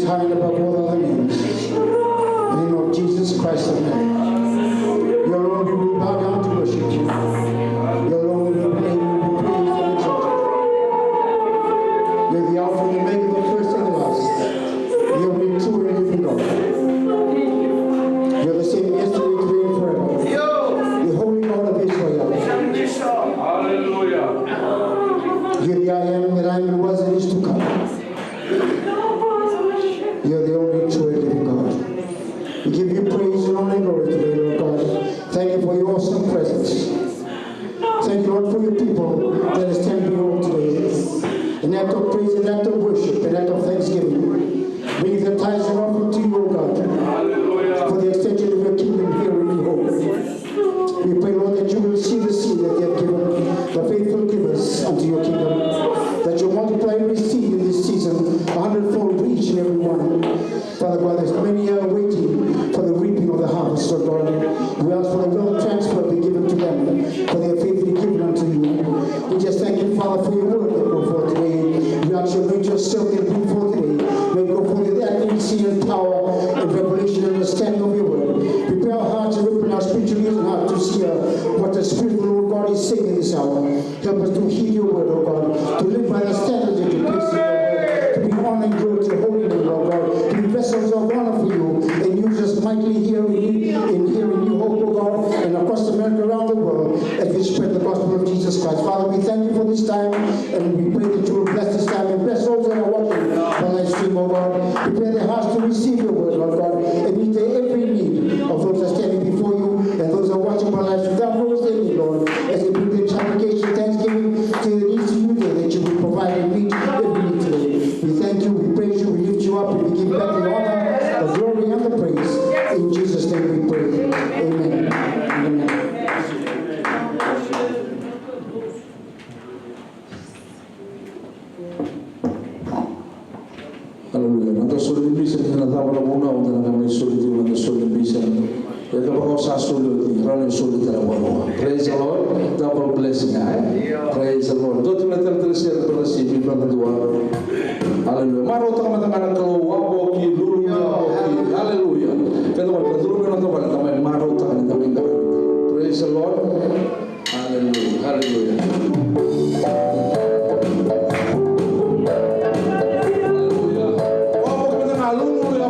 high and above all other names. In the name of Jesus Christ of Nazareth. Your Lord, we will bow down to worship you. Your Lord, we will praise and exalt you. You're the Alpha and the Omega, the first and the last. You're the true and living God. You're the same yesterday, today, and forever. The Holy God of Israel. Hallelujah. You're the I am that I am, was and is to come. You're the only true and living God. We give you praise and honor and glory today, Lord God. Thank you for your awesome presence. Thank you, Lord, for your people that is standing here today. An act of praise, an act of worship, an act of thanksgiving. Bring the tithes and offering to you, O God, for the extension of your kingdom here in your home. We pray, Lord, that you will see the seed that you have given the faithful givers unto your kingdom, that you multiply every seed in this season, 100-fold for each and every one. Father God, there's many are waiting for the reaping of the harvest, Lord God. We ask for the will transfer be given to them, for their faith be given unto you. We just thank you, Father, for your word that go forth today. We ask you to make yourself that bring forth today. May it go forth with accuracy and power and revelation and understanding of your word. Prepare our hearts and open our spiritual ears and hearts to hear what the Spirit of the Lord God is saying in this hour. Help us to heed your word, O God, to live by the standards that you place in your word, to be honor and glory to your holy name, Lord God, to be vessels of honor for you, and use us mightily here in New Hope, O God, and across America, around the world, as we spread the gospel of Jesus Christ. Father, we thank you for this time, and we pray that you will bless this time and bless those that are watching the live stream, O God. Prepare their hearts to receive your word, Lord God, and meet every need of those that are standing before you and those that are watching by live stream. That knows they need, Lord, as they bring their supplication, thanksgiving to the needs of you today, that you will provide and meet every need today. We thank you, we praise you, we lift you up, and we give back the honor, the glory, and the praise. In Jesus' name we pray. Amen. Amen. Haleluya. Nanti sulit bisa kita tahu kalau muna untuk kami sulit itu nanti sulit bisa. Ya kalau kau sulit itu, kalau sulit tidak boleh. Praise the Lord. Double blessing. Praise the Lord. Tuh kita terus berasi di belakang Tuhan. Haleluya. Maro teman-teman keluar boki dulu ya boki. Haleluya. Kita mau dulu kita mau teman maro teman-teman. Praise the Lord. Haleluya. Haleluya. Hallelujah.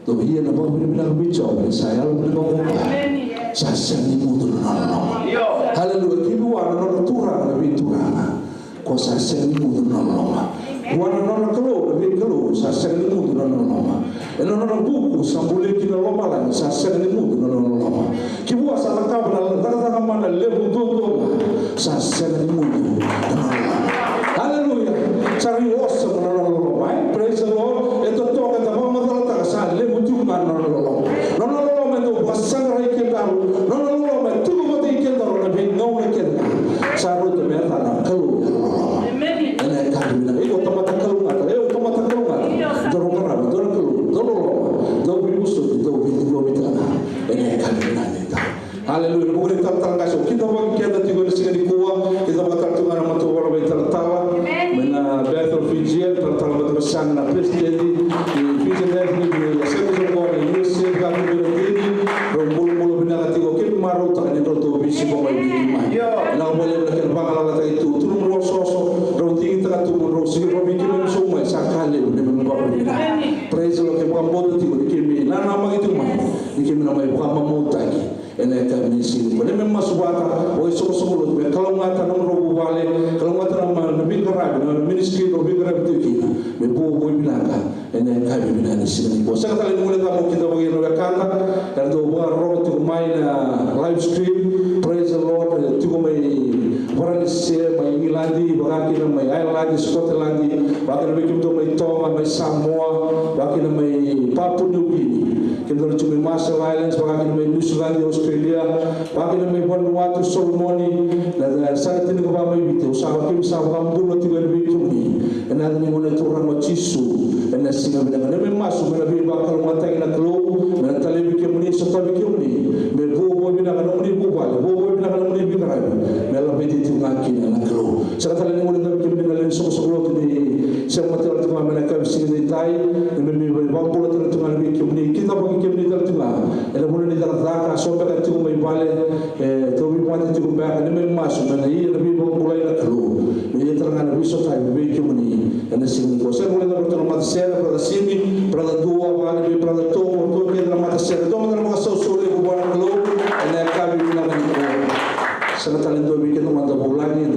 Do hiya na ba bila bicho saya lo bila ko. Sa sani mundo no. Haleluya kibuana no tura na biturana. Ko sa sani mundo no. Wana no kalo na kalo sa sani mundo no. Eno no buku sambule kina loma la sa sani mundo no. Kibua sa kabra daga mana lebu do sa sani mundo no. Haleluya. Cari osa no. Praise the Lord. Eto toka ta mama ta sa lebu tu no. No mendo wasanga rai ke taru. No me tu mo te ke taru na be no me ke. Sa ro te merta na kalu. Amen. Ene ka bina e ko tama ta kalu ngata. E ko tama ta kalu ngata. Do ro kana do ro kalu. Do bi musu do bi do bi ta. Ene ka bina ni ta. Haleluya. Mo ni ta ta ka so kita ba ke da ti go ni di kuwa. Kita ba ta tu ngara mo to wala be ta tawa. Mena Bethel Fijian ta ta ba ta sang na presidenti. Fijian ni ni se ko ni USA ka ni Rombol binakati ko kip maro ta ni to bisi ko mai mai na wala na ken bangala ta itu turun ro so tinggi ta tu ro si ro bi kim so mai sakale ni me ba ni praise lo ke ba mo ti ko ki mi na ma itu mai ni ki na mai ba mo ta ki ene ka ni si ko ne me masubata o so lo be kalau ngata na ro bu wale kalau ngata na na bi ka ra na ministry ro bi ka ra ti ki me bo binaka ene ka bi na ni si ni ko sa ta le mo le ta mo ki ta bo ro kata dan do bo ro ti mai na live stream praise the Lord ti ko mai orang se mai Irlandi bagaki na mai Ireland Scotland bagaki na kim to mai Tonga mai Samoa bagaki na mai Papua New Guinea kim to mai Marshall Islands bagaki na mai New Zealand Australia bagaki na mai Vanuatu Solomoni na sa tin ko ba mai bito sa kim sa kambulo ti ko bi tumi na ni mo na to ran chisu na singa na mai masu na bi ba kal mata ina klo na tale bi ke muni sa tabi ke muni me bo bi na ka muni bo bi na ka muni bi ka me la bi ti ngaki na klo sa tale ni mo na ke muni na len so ni sa mata ra tuma na ka singa ni tai me me ba bo la tuma bi ke muni kita ba ke muni ta tuma ela mo ni da ka so ba ka tu mai vale to bi pa ti ku ba na me masu na i na bi bo la ina klo me tra na bi so tai bi ke muni na singa ko sa mo na ba mata sera para simi para dua vale para to que na mata sera to na mo so so le ko ba klo na ka bi na ni ko sa talento bi ke no mata bolani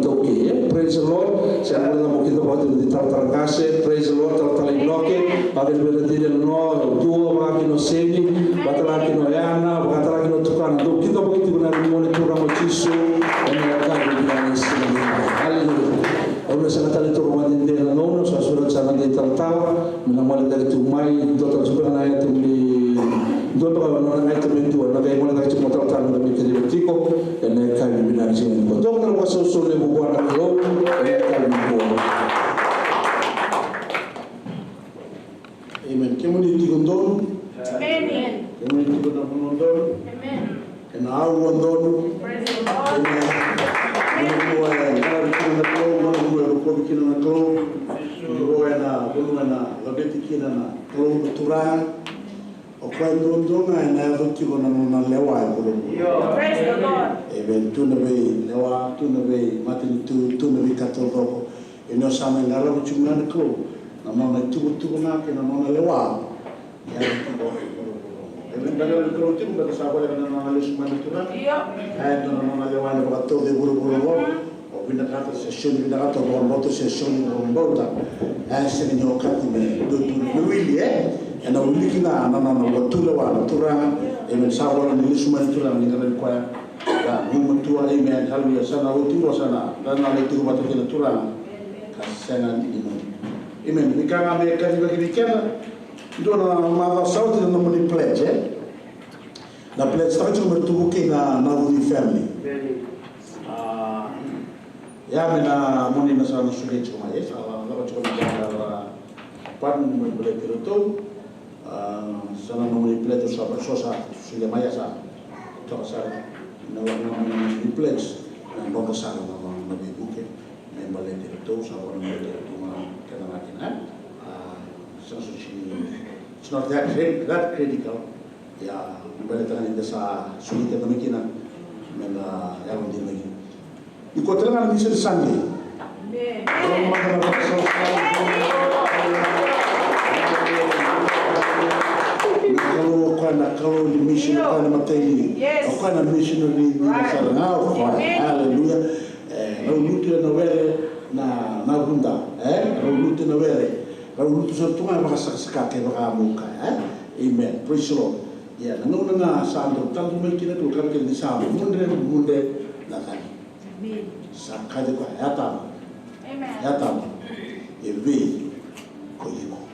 to ke praise the Lord sa mo na mo kita ba di tarangase praise the Lord tali bloke ba ke be dire no dua ba ke no semi ba tra ke no yana ba tra ke no tukana do kita ba ke na mo ne to ramo chisu na ka bi na ni simi haleluya Ora sa talento romani de la nono sa sura sa na de tantava na mo le tu mai do ta super na ya tu ni do to no na tu ni tu na de mo le tu mo ta na mi ke de tiko e ne ka bi na ji ko do na mo so so le bo na lo e ka bi bo Amen. Ke mo ni ti gondon? Amen. Ke mo ni ti gondon? Amen. E na au gondon? Praise the Lord. Amen. Kina na klo ngo na bulu na labeti kina na klo tura o kwa ndonga na vuti bona na lewa bulu Praise the Lord. Even tu na be lewa tu na be matini tu na be katolo e no sama ngala vuti na klo na mona tu na ke na mona lewa ya tu bo even dagal klo tu ba sa ba na na lesu mana tura ai na mona lewa na ba to de bulu Bina kata session bina kata moto session mbota sini nyo kati me do tu wili na wili kina na watula wa tura men sawa ni lisuma tura ni ngara kwa ya mu tua men halu ya sana uturo sana dan na le tu batu kina tura kasena ni men bikanga me kati bagi kena do na ma sauti na mo pledge na pledge ta tu mertu kina na wili family ya mena moni na sana sulit cuma ya salah kalau cuma jalan pan boleh tirutu sana moni plate sama sosa sudah maya sa coba sa nawa moni plate dan bawa sana nawa nabi buke men boleh tirutu sama boleh tirutu mana kena lagi sana suci it's not that critical ya boleh tangan itu sa sulit yang demikian men ya mungkin lagi Iko tengah ni sir Sunday. whana missionary ni sarangao, hallelujah. Rauluti na wele na runda, rauluti na wele, rauluti sa tunga makasakasaka ke makamuka, amen. Praise the Lord. Ya, nanguna nga sa ando, tanto may kinatulkan ka di sa amo, munde na kani. Sa kadi ko, yatama. Yatama. Evi ko yimo.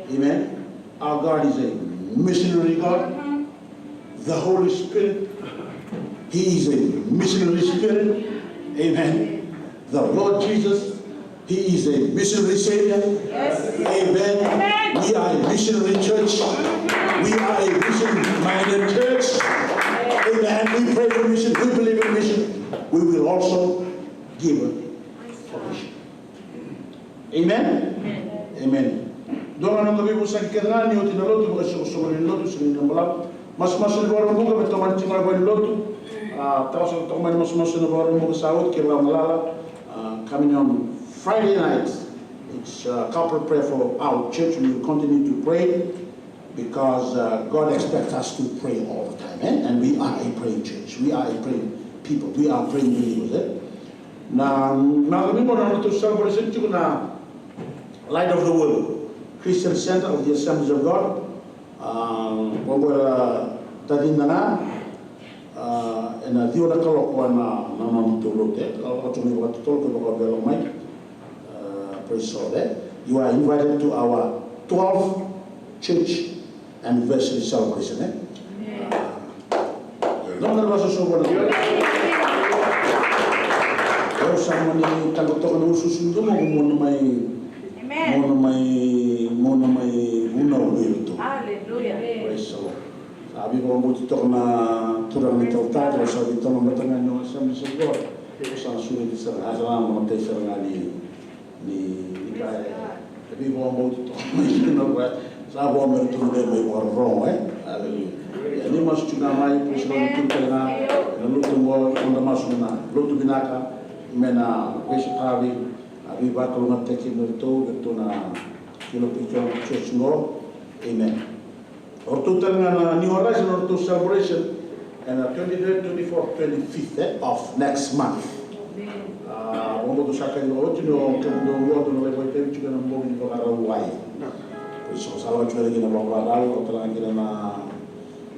Amen. Our God is a missionary God. The Holy Spirit, He is a missionary spirit. Amen. The Lord Jesus, He is a missionary Savior. Yes. Amen. Amen. We are a missionary church. We are a mission-minded church. Amen. We pray for mission. We believe in mission. We will also give for mission. Amen. Amen. Doon ang gabi po sa kailangan niyo tinaloto mga susunod ng loto sa inyong malam. Mas lugar mo kami toman tinggal ko ng loto. Tapos toman mas lugar mo sa out kaya malala. Coming on Friday night, it's corporate prayer for our church. We will continue to pray because God expects us to pray all the time, and we are a praying church. We are a praying people. We are praying believers. Na kami mo na ito celebration ko na Light of the World. Christian Center of the Assemblies of God. Tadi na na dio na kalokwa na mamutulog kalau cumi waktu tol ke bakal belok mai praise God. You are invited to our 12th church anniversary celebration. Nomor bahasa sobat. Kalau sama ni kalau tol na usus itu mau mai una uliru tu. Hallelujah. Praise the Lord. Sabi ko mo dito na turang ni tauta, pero sabi dito na matangan yung Assemblies of God. Ito sa sunod sa asama mo tayo sa nga ni kaya. Sabi ko mo dito na sabi ko mo dito na may warong Hallelujah. Ni mas juga mai praise the Lord na luto mo kung masuk na luto binaka mena praise tabi abi ba ko na teki mo dito na kilo picture church ngo. Amen. Orto na New Horizon Orto celebration and 23rd, 24th, 25th of next month. Omo to saka no otino kendo wodo no lebo tem chuka na mo ni para Hawaii. So sawa chwele gina bangla o tala gina na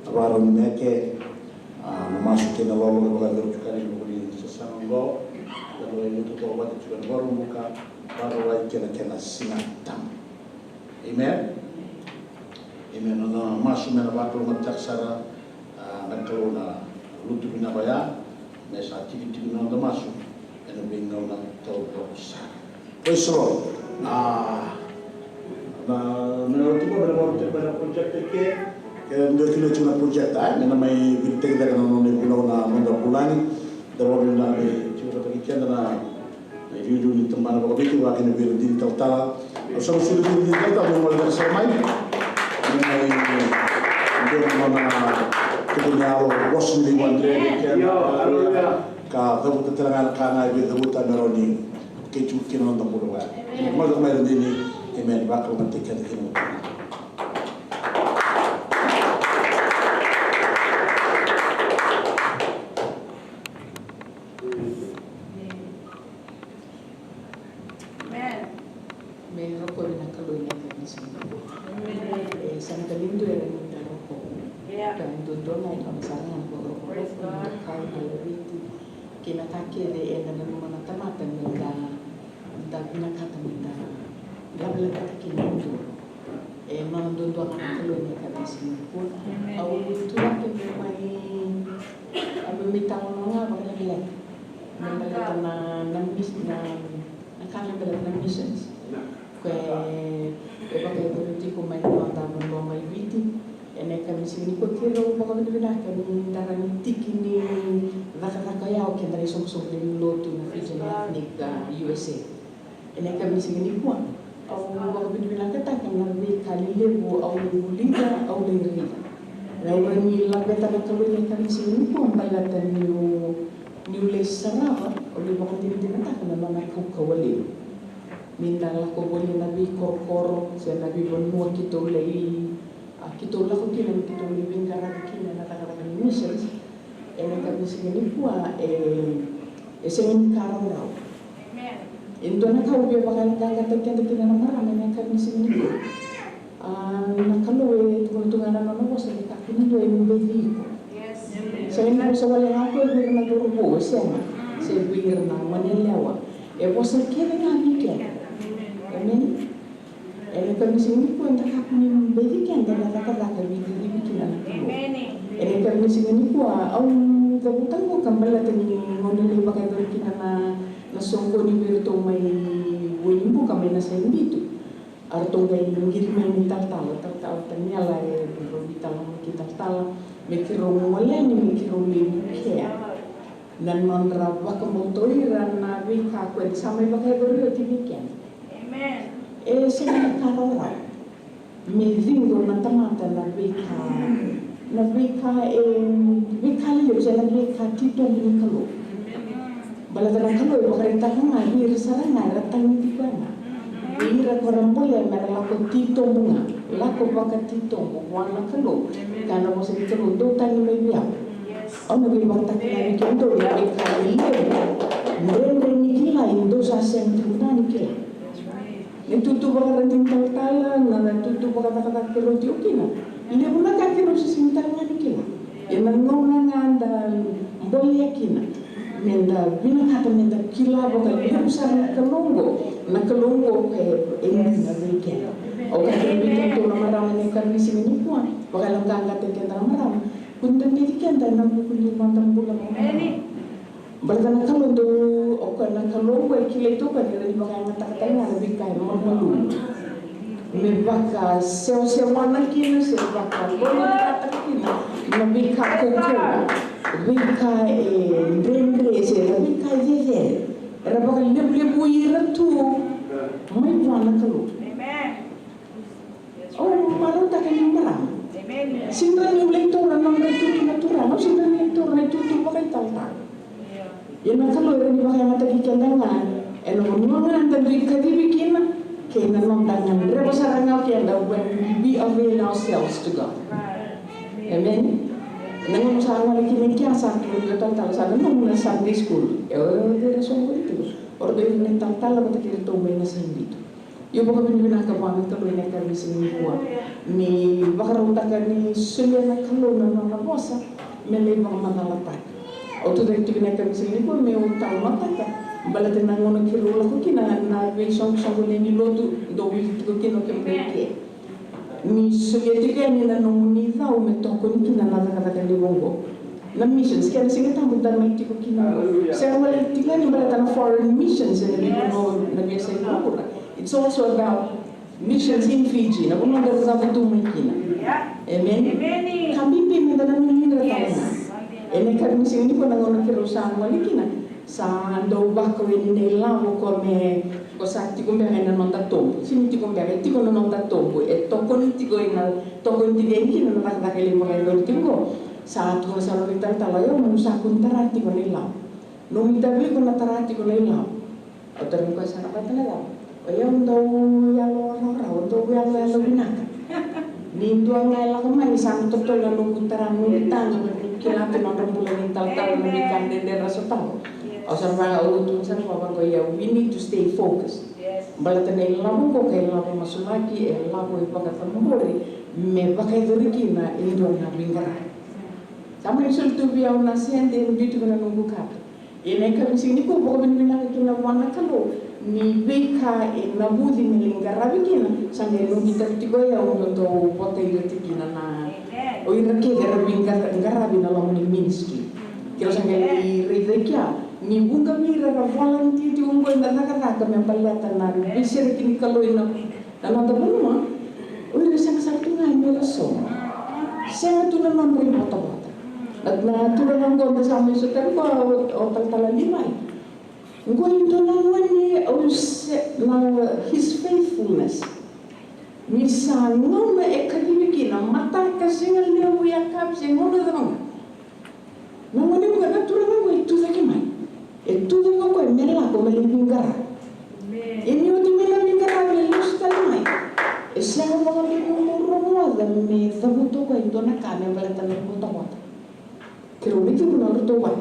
abaro ni meke na masu kena lolo ko ga chuka ni mo ni sa sango ya no ni to ba chuka no muka para Hawaii kena sinatam. Amen. Amen. Ana masu mena baklo mataksara ngaklo na lutu binabaya na sa activity na masu ena bingaw na tawsa. Praise the Lord. Na meron ko ba project ke ndio kilo tuna project na may biteng daga na ni kuno na manda pulani dawo na may chuta kichenda na video ni tambana ko bitu wa kina bir din tawtala so sulit din tawtala mo wala sa mai may ndio na kunyao wasu ni wandre ka dawo tatala ka na bi dawo ta meroni ke chu kino na mo wa mo da mai din amen ba ko mate ka kino. USA. Ene kami sini puan. Au baka bilang kata kan nabi kali lebu au lebu liga au lebu liga. Lalu ni lagu tak terus kami sini puan bailatan new lesara au lebu baka tidak kata kan nama aku kawali. Minta lah ko boleh nabi kor saya nabi bonua kita lagi kita lah ko kina kita lebih negara kina kata-kata missions. ene kami singini kuwa singini karang rau. Indona kau biar bakal kagak tekan na marami ene kami singini kuwa. Nakalo tuntungan na nono sa kakini do mbedi ko. Sa ina sa wala ako bir na durbo sema. Se bir na manelawa. Bosa kene ngami kene. Amen. Ene kami singini kuwa kakini mbedi kene na nakaka bidi bikin na. Ene kami singini kuwa au dabutan ko kambala tani ngonili bakay dorkina na songko ni birto may wimbo kami na sa imbito. Artong kay ngiri may nitaltala tanyala robitala makitaltala mikirong wala ni mikirong libu kaya nan rabba kamotoiran na wika kwed samay bakay doryo tibikyan. Sila karora medingo na tamata na wika leo saya wika titong ni kalo bala tanang kalo bakarita nga bir saranga ratang ni bana ira korang boleh merelako titong bunga lako baka titong wana kalo kana mo sa kalo do tani may biya ono bi bata kila ni kendo ya wika leo ni kila indo sa sentro na ni kila Nitutu baka rating tal-talan na natutu baka kata kilo tiukina. Hindi mo nakakiro sa sintal nga ni kila. Yan ang nganda boleh kina. Menda binakata menda kila baka libusan na kalunggo kay ini na weekend. O kaya weekend to na marami na karnisi minikuan. Baka lang kanggatin na marami. Kung tandidikan tayo na bukuli matang bulang mo. Balikan na kalunggo o kana kalunggo ay kila ito kanila di baka matakatay nga labig kayo magmalung. May baka sew-sewan na kina, sew baka boleh kina, labig ka kukula, labig ka drendre, labig ka jeje. Era baka libu ira tu, may buwan na kalunggo. Oh, marunong tayo ng marami. Sindran yung lektura ng natutu natural, no? Sindran yung lektura ng natutu baka italtal. Yan ang kalunggo, di baka matagikan na nga, mga nandang kadibikin na, kaya namamdangan. Rebo sa rangaw kaya daw, when we avail ourselves to God. Amen? Nangang sa awal kining kaya sa akin, tala sa nung na Sunday school. Dira sa ko ito. Or doon yung tala ko takil ito may nasa dito. Yung baka binibinakabangan tuloy na kami sa buwan. Ni baka raw taka ni Sulia na kalo na nanabosa, may baka manalatag. O to dahil kami sa buwan, may utang mataka. Balatan na ngo nagkirula ko kina na besong sanggulo ni lotu do ko kino kembreke ni soviética ni na nung ni daw metoko ni kina na kata libongo na missions kaya sige tamu dan may tiko kina sa wala tingnan ni balatan foreign missions na libono na biasa ito it's also about missions in Fiji na kung mga sa buto may kina amen kami pimenta na ni rata ene kami sini ko na ngo nagkirusa wala kina sa ando bako ni lavo come cosa ti conviene non da tombo si ti conviene ti con non da tombo e to con ti go in to con ti vieni non da che le moglie lo tingo sa tu sa lo vital tala yo non sa kun tarati con il lao non mi davi con la tarati con il lao o termi ko sa ka tala o yo ndo ya lo do ya lo binaka ni ndo ngai la ko mai sa to to la lo kutaran mo tang kila te non bulan tal tal ni kan de raso tang Osarva utun san wawan ko ya we need to stay focused. Balatan ay labo ko kay labo masulaki ay labo ipagatan mo me bakay doriki na indo na bingara. Sama isultu biyaw na siyente dito na nung bukat. Ine kami sini ko baka binibina kina wana kalo ni beka nabudi ni lingara bikina sange nung kitatigo ya undo potay tikina na o irake gara binala ni ministry. Kira sange ridekya ni bunga mira ra volunteer di ungo na nakaka kami palatan na bisir kini kaloy na ano mo uri sang sartu nga mila so sa tu na man rin bota at na tu na ng gonda sa amin sa ko o taltala limay ngo ito naman ni na his faithfulness misa no na ekadibiki na mata kasi nga liyaw yakap siya ngo na naman naman yung gana tu na mo ito sa kimay itu juga kau merah kau melingkar. Ini udah melingkar melus kalmai. Esang bagai murung dan me tabu tu kau itu nak kami balatan murung tahu. Kerumit itu menurut Tuhan.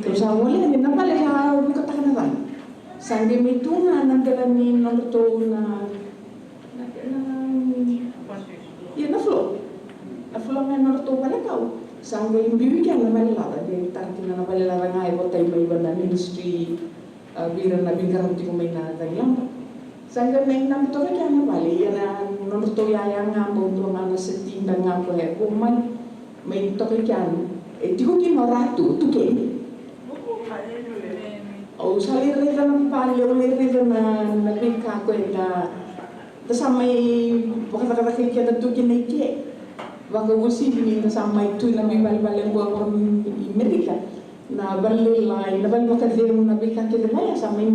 Terus awalnya ni napala sa katakan. Sangge mituna nagdalani menurut Tuhan na flow. Na flow nga menurut Tuhan kau. Sangge imbiwikan na malala di tartina na malala nga ibotay may banda ministry biran na bingkaram ti kumay na taglampa. Sangga may namito ka kaya na bali yan menurut Tuhan yang ngambong tuh nga setimba nga ko ya kuman may toke kyan tigo kinoratu tuken. O salir rida ng palyo, rida na nabika ko na nasamay baka kaya na tukin na ike. Baka usipin na samay tu na may balbaleng buwan ko Amerika na balilay, na balbakadeng nabika kaya na samay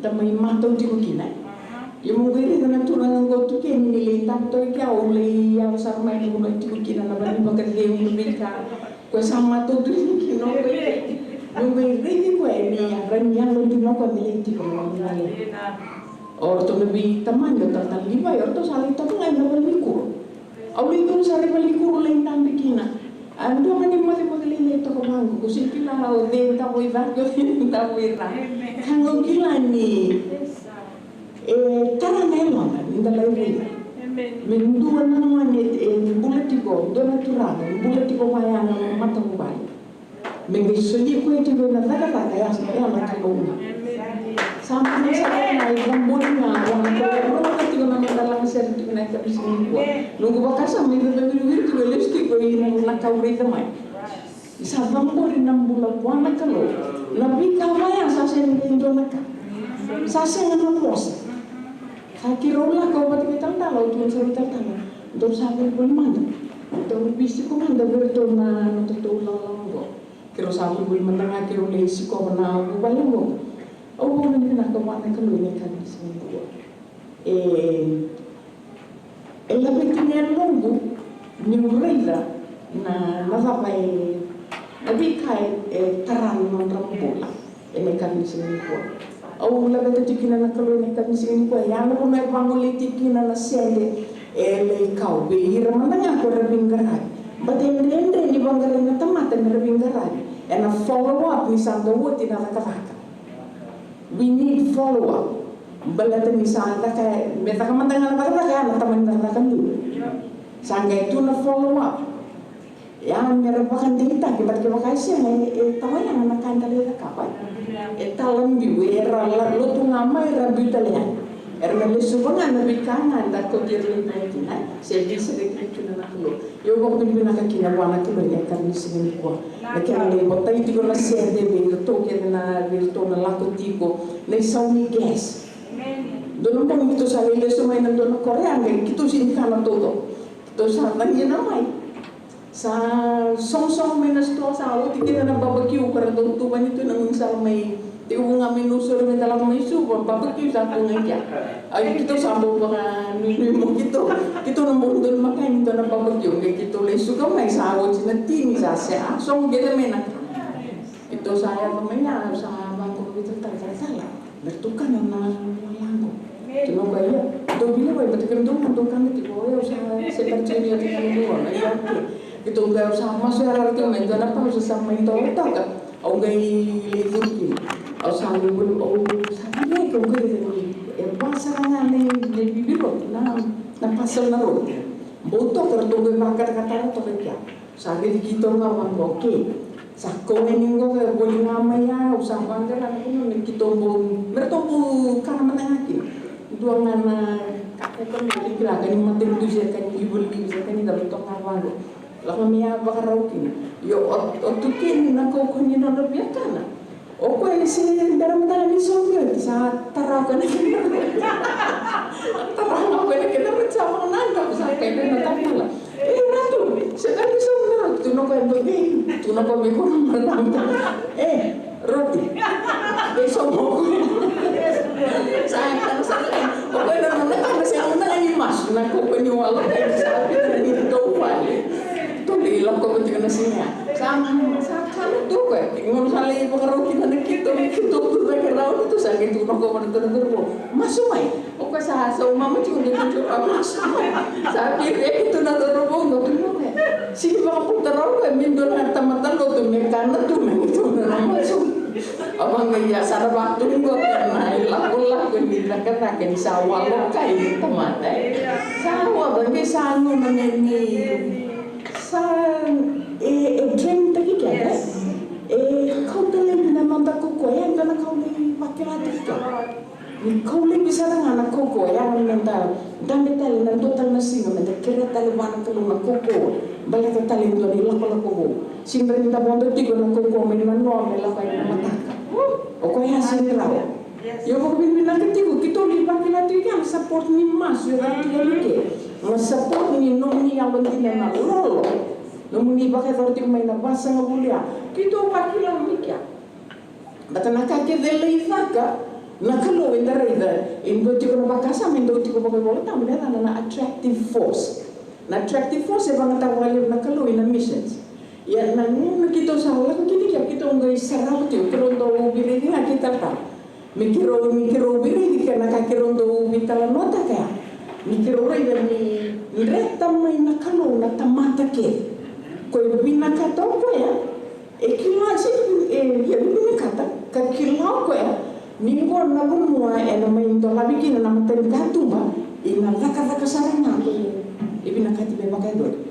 damay mataw di ko kinay. Yung mga rida na tunan ng go tukin nilitang to ikaw ulay yaw sa may nagulay di ko kinay na balbakadeng nabika ko sama to din kinay. Yung may rigi ko niya, ranyan lo din ako niliti ko mga nilali. Orto nabi taman yung tatang libay, orto saling tatang ay nabalikur. Awli ko sa balikur lang tang bikina. Ando man yung mali ito ko bang ko sipila o din ta ko iba ko din ta ko ira. Kang gila ni tara nelo man indalay rin. Menduan na naman bulatiko, donaturang, bulatiko maya ng matang ubay. Mengisuli ko ito na kaya sa kaya matalong. Sama na sa kaya ay lambon nga wala ko ito na madalang serti na kapisin ko. Nung baka sa may nabibili ko lipstick ko yung nakawri tamay. Isa lambon ng bulag wala ka lo. Labi ka maya sa sentin do naka. Sa sentin ng mos. Kakirola ko pati kitang talo tun sa talo. Do sabi ko manda. Do bisi ko manda berto na natutulong lang ko. Kiro sabi ko mandanga kiro lesi ko na bubalo mo. O mo ni na ko man ka lunya kan sa ko. Labi tinel longo ni murela na nasabay labi kai taran non rambola. May kan sa ko. O labi tikina na kalunya kan sa ko. Yan ko may panguliti kina na sende lay kau behir mandanga ko rabing garay. But in the end, ni banggalan na tamata na rabing garay. And a follow-up ni sa dawot na nakavaka. We need follow-up. Balata ni sa kaya beta ka mandangan kaya nataman na kami. Sangga itu na follow-up. Yan meron pa kan data kibat kasi may tawa yang nakandali na kapay. Talam biwera lo tu ngamay rabi talian. Erna lesubangan nabi kanan da ko dirli na kinay. Seldi sedikit na naklo. Yo ko bin nakakinawa na tuloy ya kan sinin ko. Nakaya botay ti ko na serde be to ke na virto na lakotiko na sauni gas. Doon po ito sa ile sumay na doon Korea ngay kito sin kana todo. To sa nanya namay. Sa song menas to sa awit kita na barbecue para doon tuban ito nang sa may di ko nga minusur na talaga may subo barbecue sa ko ngayon. Ay kito sambo mga mo kito na mo doon makain to na barbecue kay kito lay suga may sa awit sinatini sa sa song gede mena. Ito saya mamaya sa bangko dito talaga. Bertukan na lango. Tuno kaya do bila bay betul do kami tipo ya usaha seperti ini yang dulu ya itu enggak usah masuk arah itu main apa usah sama itu tak au gay lezurki au sabi bulu au sabi ko gay pasaran ni bibiro na pasal na ro boto kerto gay kata to kaya sabi dikito nga wan oke sakko ningo ga boli ngamaya usah banggaran kuno nikito bon mertobu kana manangaki dua ngana kakek ko ni kira kan matin tu je kan ibul bi je kan da betok ngawang la ko miya bakarauki yo otukin na ko ko ni no biakana o ko isi dalam tangan ni songre sa taraw ka na taraw ko na kita bersama nanda sa kay na tapala ratu sekali songre tu no ko embi tu no ko mi ko roti besok mo saya kan oke dan mereka masih ada yang mas nak kau penyual kayak sapi dan itu wali tu di lokal penting nasinya sama tu ko ngon sale pengaruh kita tu background itu sangat tu ko mana tu masumai o ko sa mama tu masumai sa itu na tu no tu si ba ko taro ko min do na tamatan lo tu mekana tu itu na masum abang gaya sana waktu ko na ilakulah ko ni kata ke sawa lo kai tamata sawa ba ke sanu meneni dream tadi kan kau telen na manda koko yang kana kau ni wakilati ka ni kau le bisa ngana koko yang nanda dan detal nan total nasi nanda kira tali wana kalu na koko bala ka tali do ni la koko simba ni tabondo tigo na koko me na no me la ka na mataka o ko ya siniraw yo ko bin na kitigo kito ni wakilati kan support ni mas yo ra ti mas support ni no ni yang penting na lolo Nomuni pakai torti maina basa ngabulia. Kito wakila mikia. Bata nakake dele ifaka. Nakalo indara ida. Indo tiko na bakasa mendo tiko pakai bola tamu dia na attractive force. Na attractive force eba ngata wali nakalo ina missions. Ya na nuna kito salah kini kia kito ngai sarau tio kirondo ubiri ni kita ta. Mikiro ubiri di kana kakirondo ubitala nota kaya. Mikiro ida ni reta mai nakalo na tamata ke. Kau bina kata apa ya? Kilau sih, ya bina kata, kilau kau ya. Minggu namun mua, nama itu lagi kina nama tergantung bah. Ina kata sarana aku. Bina kata bepakai dulu.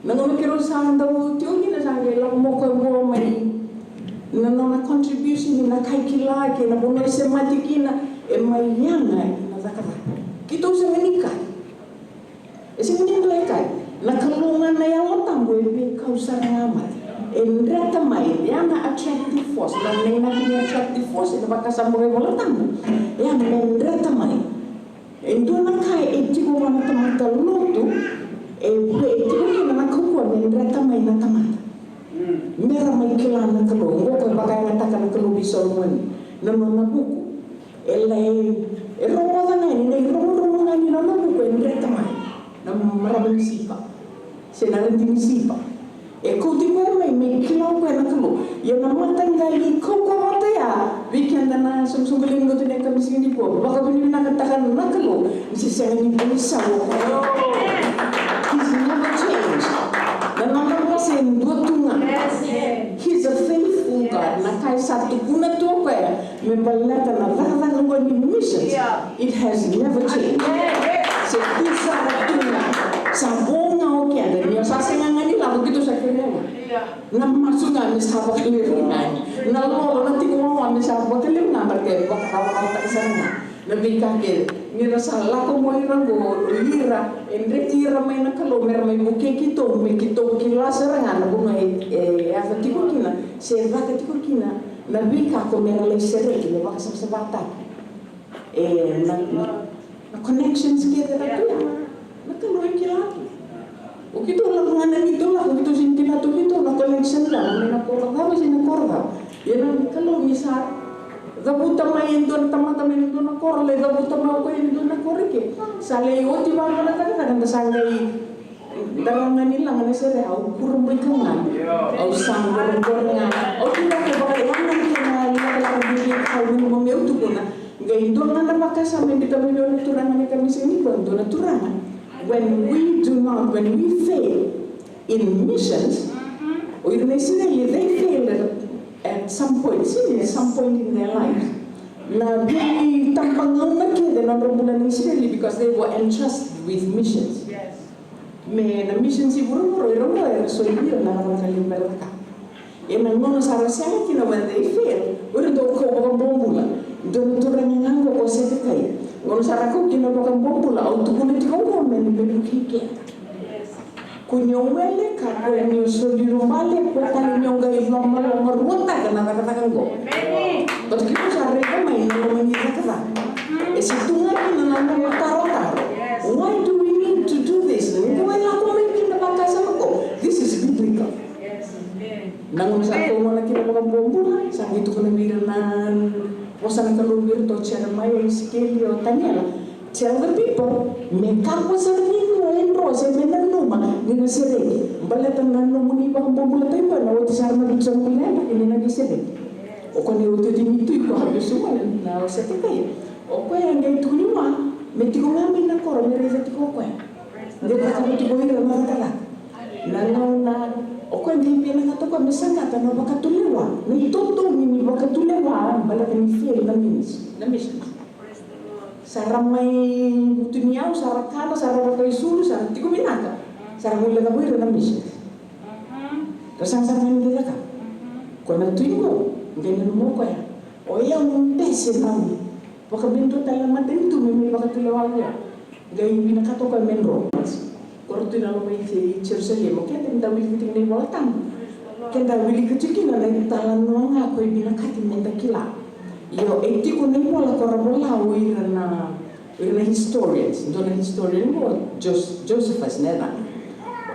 Namun kira sandau tiup kina sangai lau mau kau mai. Nana contribution ina kai kilau kina bunyi semati kina emai yang ina kata. Kita usah menikah. Esok ni kai. Nakalungan na yang otam boleh kau sangat. Endrata mai yang attractive force. Dan nena ni attractive force itu bakal sampai bola tamu. Yang endrata mai. Itu nak kai itu kau mana teman terlutu. Itu kau mana kau kau endrata mai na teman. Merah mai kilan na kalau. Kau bakal ngatakan kalau bisa rumani. Nama buku. Elai. Romodan ini romodan ini nama buku endrata mai. Nama merah siapa. Senaran din sipa. Kau tiba mai kilau ko na kamu. Ya nama tanggali kau mata ya. Weekend na sumsumbling mo din kami sini ko. Baka bini nakatakan na kalu. Misi ni bisa. He's never changed. Dan nama sen dua tunga. He's a faithful God. Na kai satu guna tu apa ya? Membalata na varang ngoni missions. It has never changed. Sepisa tunga. Sambunga oke ada dia sasengan ni lah begitu sakitnya. Nama masuknya misal kelir ni. Nalo nanti kau misal kelir nak berke bakal tak sana. Nabi kaki ni rasa laku mau irango lira. Endre tira main kalau mermai buke kita kilas serangan bunga apa tikur kina. Sebab tikur kina. Nabi kaki meralai serik ni bakal sebatan. Na connections kita tu. Nakalo yang lagi. Ukito lah penganan itu lah, ukito sintina tu itu lah collection lah, mana korda masih nak korda. Ya kalau misal, gabuta main tuan teman-teman itu nak korle, gabuta mau kau itu nak korike. Saleh oti baru nak kadang tersangai. Dalam ni lah mana saya au kurang berkengan, au sanggur gorengan, au tidak kebagai mana kita nak beli kau minum meu tu pun. Gaya itu mana pakai sampai kita beli turangan kami sini pun tu turangan. When we fail in missions, originally they failed at some point in their lives. Now they tampang lagi dengan perbulan Israeli because they were entrusted with missions. Yes. Me na mission si buru-buru so dia na orang kali mereka. Emang mana sarasnya kina when they fail, udah tu kau bukan bombula, dan turun yang anggo kau sedekai. Kalau sarako kina bukan bombula, auto kulit kau men berukike. Kunyomele kau yang di rumah le, bukan nyonggai lama meruta kena kata kau. Tapi kita cari main rumah kita kata. Esitungan kina nama taro-taro. Why do we need to do this? Kau yang aku mungkin dapat sama kau. This is biblical. Nangun sa ko mo na kinabang bombula, sa itu kena biranan, wasan kalubir to chair mayo iskeli o tanyala. tell the people, me kapo sa nino en rosa me na numa ni na seregi. Balata na numu ni ba mbula tempa na wote sa na bitsa mulena ni na gisere. O ko ni wote di mitu ko ha bisu na sa tekay. O ko ya ngai tunima me tiko ngami na koro me reza tiko ko. Ndi ka ko tiko ira na kala. Na o ko ndi pina ka to ko me sanga ta no bakatulewa. Ni toto ni bakatulewa balata ni fiel na minis. Na mission. Sarang may tuniyaw, sarang kala, sarang kay sulu, sarang tiko binaka. Sarang mula ka buhay na mission. Terus ang sarang nila ka. Kung nagtuin mo, ganyan mo ko yan. O yung besin namin. Pagkabinto tayo natin ito, may bakatulawag niya. Gayong binakato ka menro. Kung ito na lumay si Jerusalem, kaya tayo dawili kiting na yung walatang. Kaya dawili katikin na nagtalan mo nga ako'y binakatin ng dakila. Yo, iti ko na wala ko rabola na historians. Ito na historian mo, Josephus nena.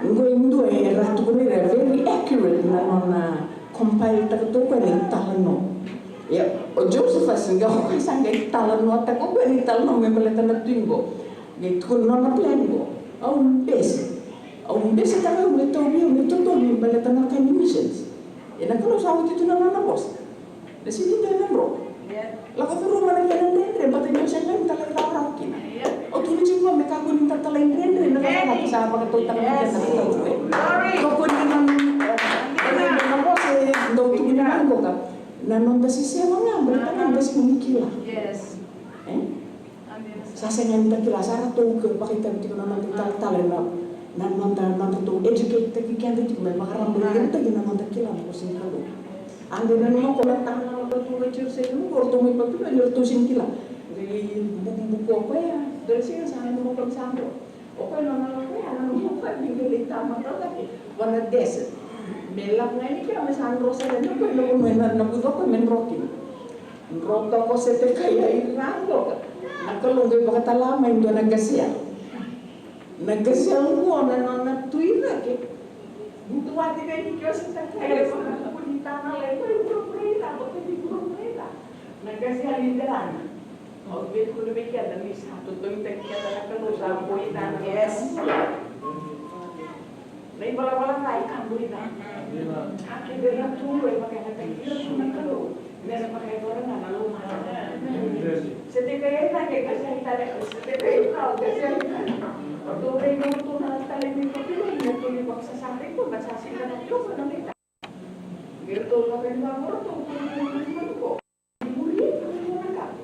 Ngo ratu ko nila very accurate na compile ta to ko ni talano. Ya, o Josephus nga ko sanga talano ta ko ni talano me baleta na tingo. Git ko na plan ko. Au bes ta ko to ni baleta na kan missions. Ina ko sa uti na na boss. Desi din na bro. Laka turu mana kena rendre, bata nyo siya lang talaga rakin. O tunu siya mo, may kagunin tatalain rendre, nakakala sa apa katong tangan sa katong. Koko ni nang ako sa daw tuminan ko ka. Nanonda si Sewa nga, berita nga bes kumikila. Yes. Sasangan ta kila sara to ke pakita ti ko naman talan na nanonda to educate ta kikan ti ko may makaram bulan ta ginamon ta kila ko sin kalo. Ande na naman ko lang tangan ng pagtuloy sa inyo, or tumay pagtuloy, nirtusin kila. Buku-buku ako ya, dari siya sa akin mo pagsamo. Okay naman ako ya, naman ko, bigay tama to kasi, wana desert. Melak nga ini kaya, may San Rosa na nyo, pero nabuto ko, menrokin. Menrokin ko sa te kaya irando ka. Nakalunggay baka talamay doon nagkasya. Nagkasya mo, nanatuira ke. Butuwati kayo ni Diyos sa kaya, tanah lebar itu perintah, bukan itu perintah. Negasi alindaran. Oh, betul lebih ada nih satu tuh kita kalau sampai tanah yes. Lain bala-bala naik kamu itu. Akhirnya tuh pakai kata kira cuma kalau. Nera pakai orang nggak lalu mahal. Setelah itu lagi kasih tarik, setelah itu kau kasih tarik. Waktu mereka tuh tarik itu tuh dia paksa sampai pun bahasa sih kan itu kan kita. Gitu pakai bangor tuh kok murid mereka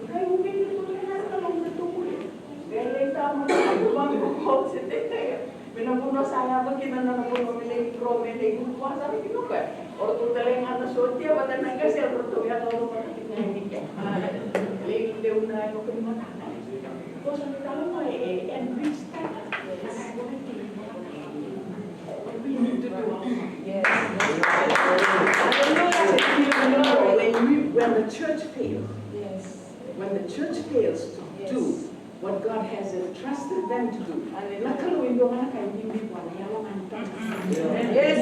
kayak mungkin itu kan kalau betul murid kita mau bangor kok setelah benar-benar saya begini nana pun memilih promedi puasa begitu kan orang tuh telengan nasi apa dan naga sih orang tuh ya tahu mana kita ini kan lagi dia unai mau ke mana kok sampai kalau mau enrich When the church fails, when the church fails to do what God has entrusted them to do, nakalo indo mana kayo hindi po na yalang antang. Yes,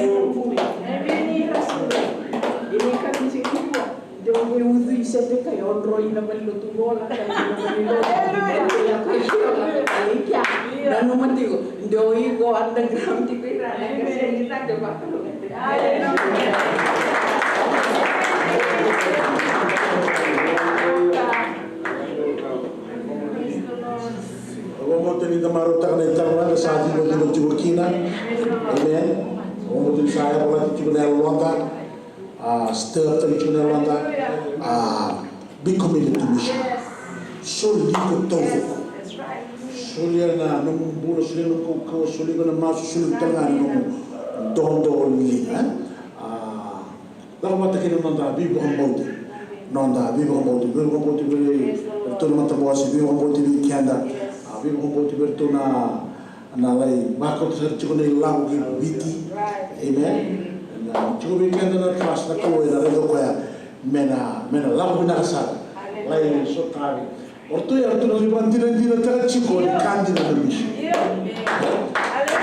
ini kan sih po. Don't we udu isete kayo roy na maluto bola kayo na maluto. Dan naman digo, doi go underground ti pira na kasi kita de bakalo. Omo teni damaro takne tarwana sa atin mo dito Burkina. Amen. Omo teni saya bola ti na Rwanda. Stir teni na Rwanda. Be committed to mission. So liko tofu. Sulia na nung bulo sulia nung ko sulia na masu sulia tanga nung dondo li. Dapat mata kena nanda bibu hamboti. Nanda bibu hamboti beri tu mata buasi bibu hamboti di Canada. Bibu hamboti beri tu na lai makot cukup ni lau biti. Amen. Cukup ni Canada na kelas na kau na redo kaya mena lau na kasar. Lai sotari. Ortu ya tu na ribuan tidak terlalu cukup kandi na mission.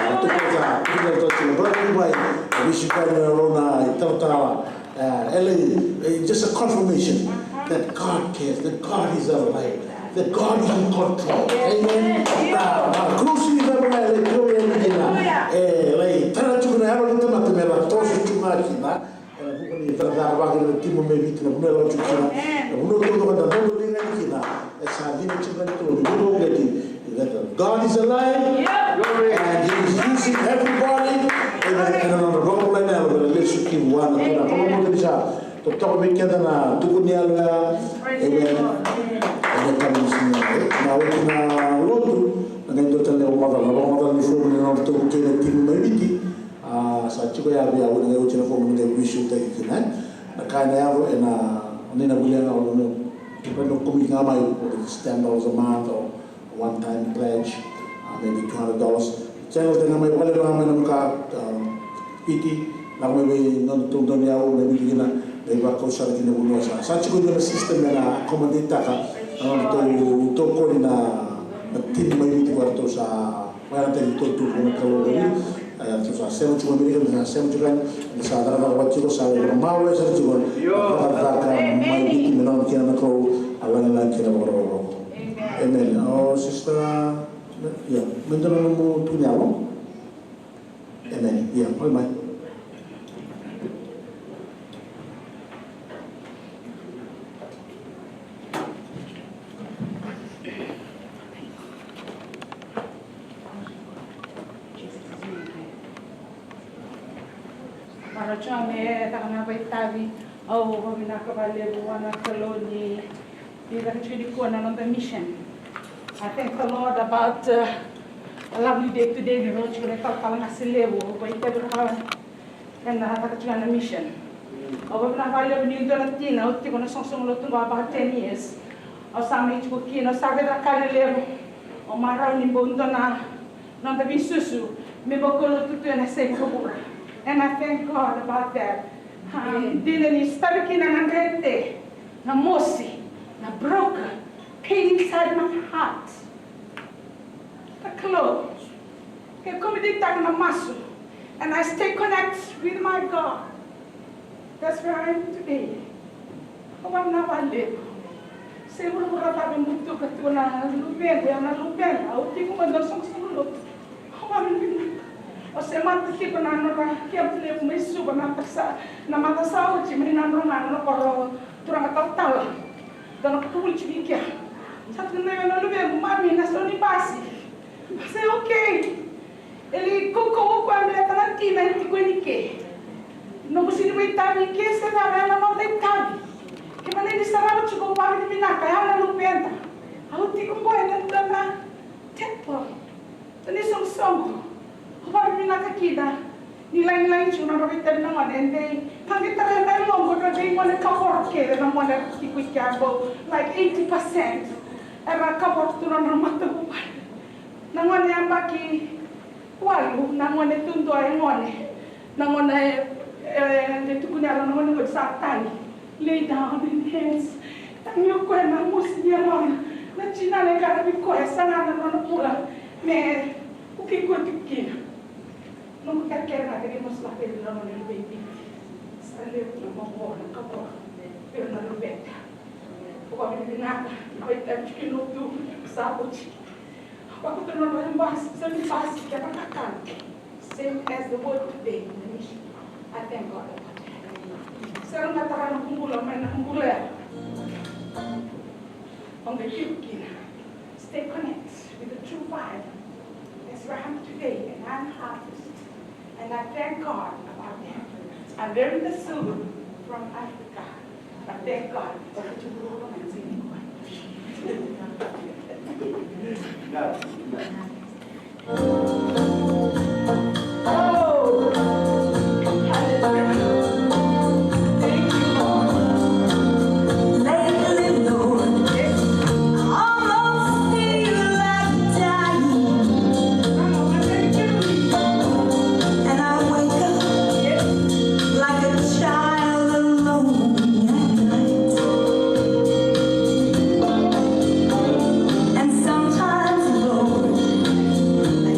Itu kita tu berapa baik. Bishop Rona Tautara. LA, just a confirmation that God cares, that God is alive. that God is in control. Amen. Cruci da mana le gloria ni na. Lai tara tu na aba kita mate mela tosu tu ma kina. Bukan ni tara da ba ke timo me vit na mela tu kina. Uno tu da da do ni kina. Esa vino tu na tu no get God is alive. And he is using everybody. And on the wrong line now let's keep one na como mo dice. Totoo me keda na tukunya la. Amen. Kami sini, na wiki na lotu, na ngayon total na umagal ni form na nato kaya tim may biti, sa chiko ya biya wala ngayon china form na wishu tayo kinan, na kaya na yaro na ano na bulian na ano, pero kung nga may $10 a month or one-time pledge, maybe $200. Channel na may pala naman ng ka PT, na may nagtungtong niya o may bigyan na iba ko sa kinabuno sa chiko na system na komandita ka. To ko na tin may biti warto sa para tayo to na kalori to sa semo chuma Amerika na semo chukan sa dara wati ko sa mawe sa chuma para ka may biti menon kina na ko awan na kina baro. Amen. Oh sister ya mendoro mo tunyawo. Amen. Ya, all my Marachame, Takana Tavi, oh, Waminaka Wana Kaloni, these are actually going on the mission. I thank the Lord about a lovely day today, the road to the Kalangasilevo, by Tebuhan, and I have to on a mission. Over Navalia, New Donatina, taking a song about 10 years, or some age cooking, or Sagada Kalilevo, or Marani Bundana, not the Bisusu, Mibokolo to and I say Kabura. And I thank God about that. Didn't start in an angete, na mosi, na broken, pain inside my heart. The clothes, and I stay connected with my God. That's where I am today. I'm not a live. Say, we're going to have a move to Lubella, I'll take one of those. O se mata tipo na nora que eu levo me suba na passa na mata saúde menina nora no coro durante total dona tudo chiquinha sabe não é não vem mami na só nem passe sei ok ele como a mulher tá na tina e te conhece não precisa me estar nem que se dá ela não tem cabe que maneira de saber chegou para de mina caiu na lupenta a outra com boa na tempo então isso são Kung minakakita, nilay-nilay siya na rabitan naman, and they, hanggang tayo long, but they want to cover care, and want to keep with carbo, like 80%, era cover to na matagupan. Nangon niya baki, walo, nangon na tundo ay ngone, nangon na, dito ko niya lang nangon na magsatay, lay down in hands, tangyo ko na musi niya lang, na chinalay karabit ko, sana na pula, me, kukin ko tikin. Nung kakera natin yung mas laki naman yung baby. Sa liw na mabuha ng kapwa. Pero nalubeta. Kung kami binaka, may time kinuto sa uchi. Ako ito naman yung basi, sa basi, kaya makakan. Same as the word today in the mission. I thank God about that. Sarang nataka ng kumbula, may nakumbula. On the Yukin, stay connected with the true fire. That's where I am today, and I'm harvest. And I thank God about that. I'm wearing the silver from Africa. I thank God for the two women singing. Oh, hallelujah. Thank you, Lord. Lately, Lord, I almost feel like dying. And I wake up like a child alone at night. And sometimes, Lord, I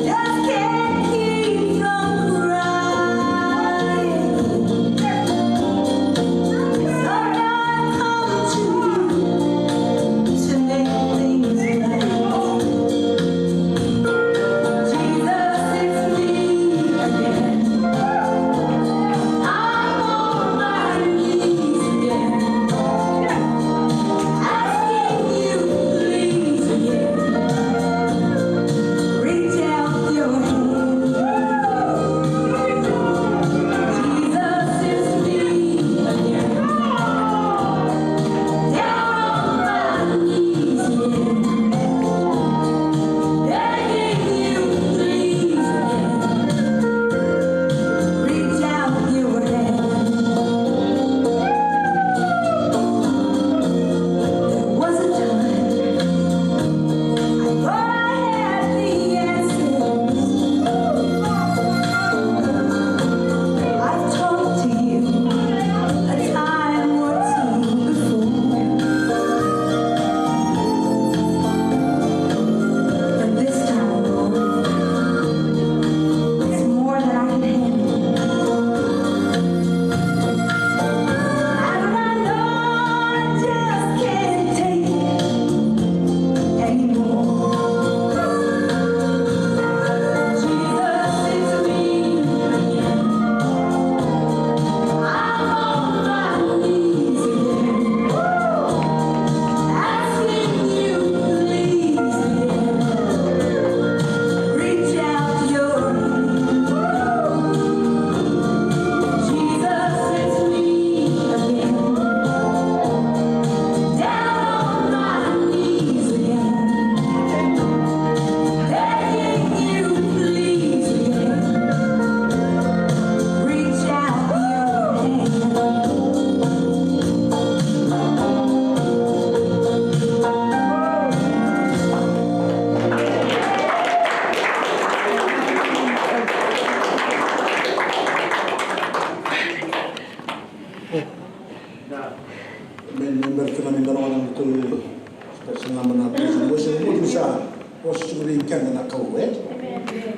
bos churi kan na kau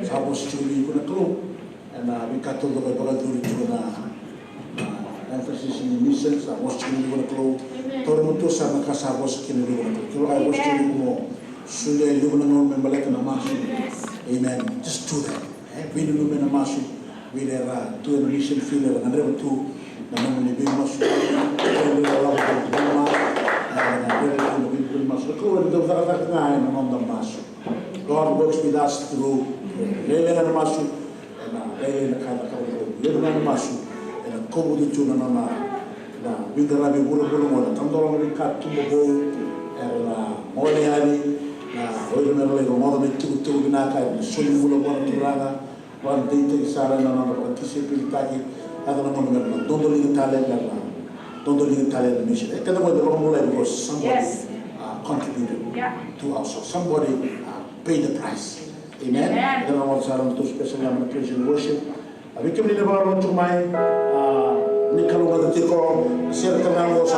sa bos churi ko na kau na we ka to do ba do ri na emphasis in mission sa bos churi ko na kau tor mo to sa na ka sa bos kin ri ko na kau ay bos churi mo sule yo na no me malek na masu amen just do that we no me na masu we there to a mission field and never to na mo ni be masu ko la la ko God works with us through Lele na masu na Lele na kada ka Lele na masu na kobo de tuna na na bidara be bulu mo na tandoro ni ka tumbo bo na mole ali na oyo na le mo na tu na ka soli bulu mo turanga wan de te sara na na ko kisi pilitaki ada na mo na dondo li tale na don't leave talent mission. Kada mo the wrong way because somebody contributed to us. So somebody paid the price. Amen. Then I want to special praise and worship. We come in the bar to my Nicaragua the Tico, Sierra Canal was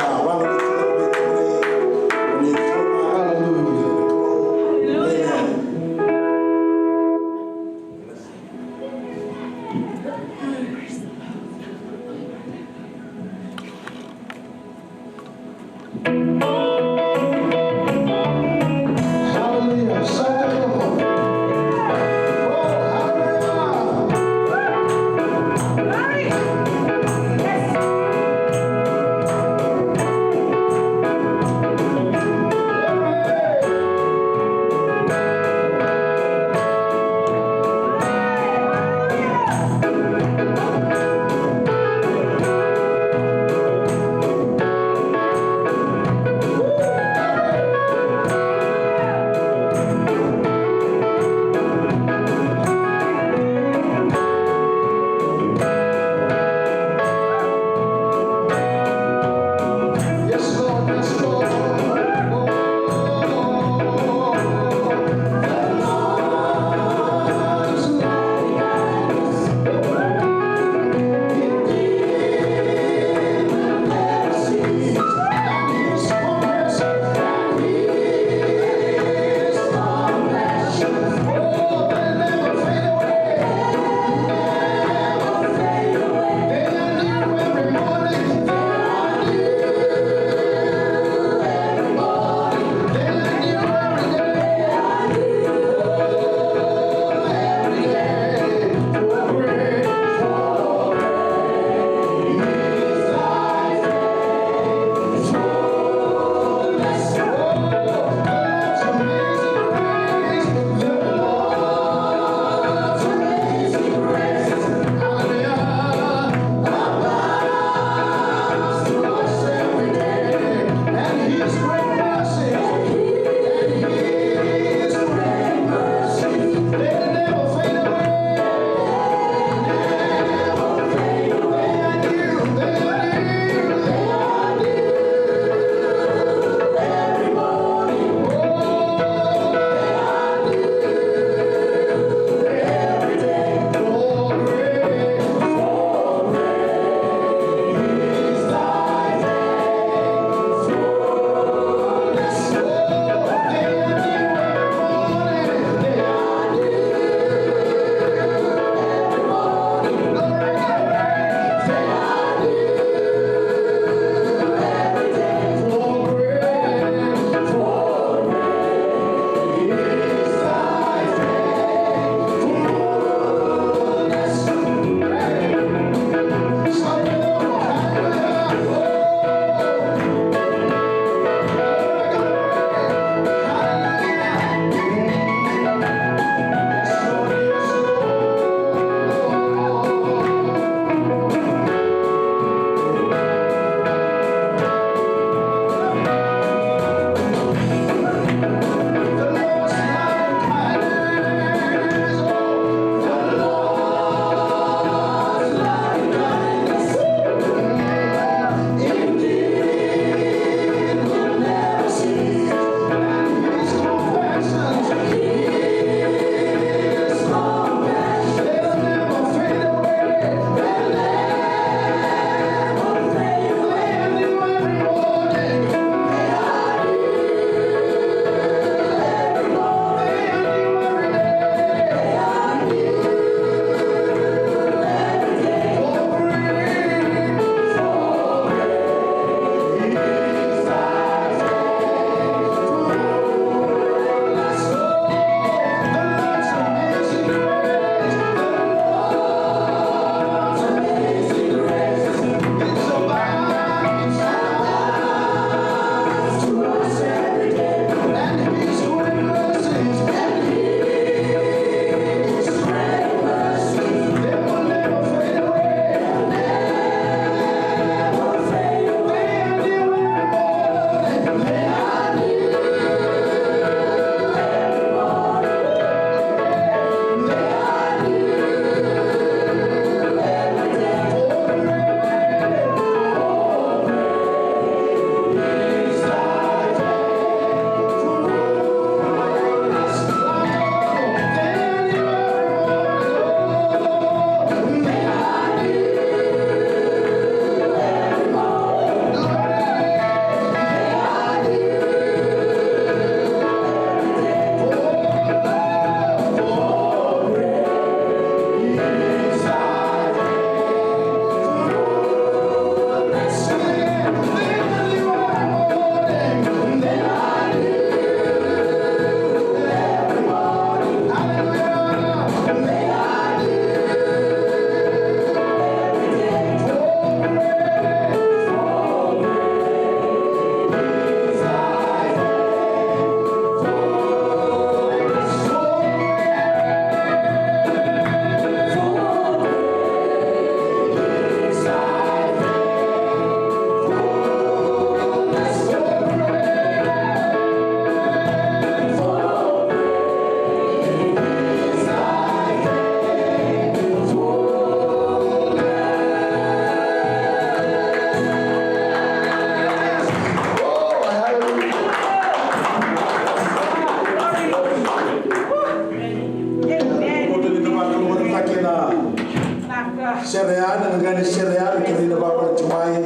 sereal dengan sereal kita bawa cumai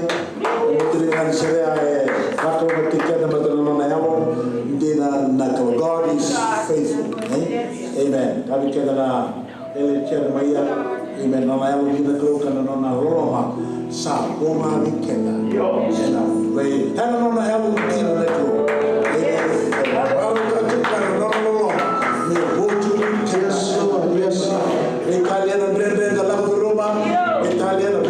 dengan sereal atau ketika nama terlalu nayamo dina nak God is faithful. Amen. Kami kita na cer maya amen nayamo dina kau kana nona roma sa boma kita. Ena we hana nona nayamo dina neko. Baru kita nona roma me boju yes. Italian Andrea dalam rumah Italian.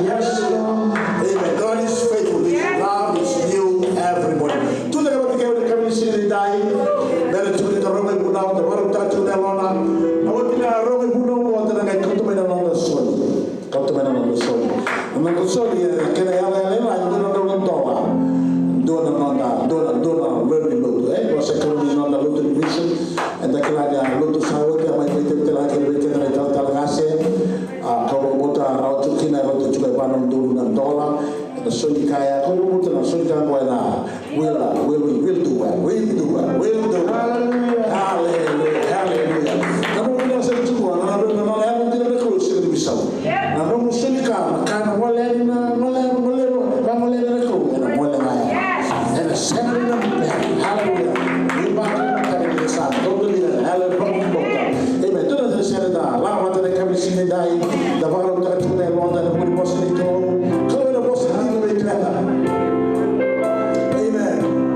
Yes, Lord. Amen. God is faithful. His love is new every morning. Tu nak kau fikir kami sini dai dari tu kita ramai punau tu baru tak tu dah lona. Awak tidak ramai punau awak tidak kau tu mana lona sol. Kau tu mana lona sol. Lona sol ya kena yang lain lah itu lona tola. Dona learning lotu. Masa kau ni lona lotu mission. Anda kena dia lotu sawat yang mai kita lagi kita nak ngasih. Kalau muta rautu kina rautu juga panon dulu dan dola. The soli kaya kalau muta na soli kaya buena. Will do it. Hallelujah. Kamu kena satu kuah. Namun yang tidak ada kurus yang bisa. Namun soli kaya karena boleh nak boleh. And hallelujah. Amen. Tudo isso é da lá onde a cabeça me dá aí da vara o trato da onda da mulher possa lhe tomar como não posso lhe ver nada. Amen.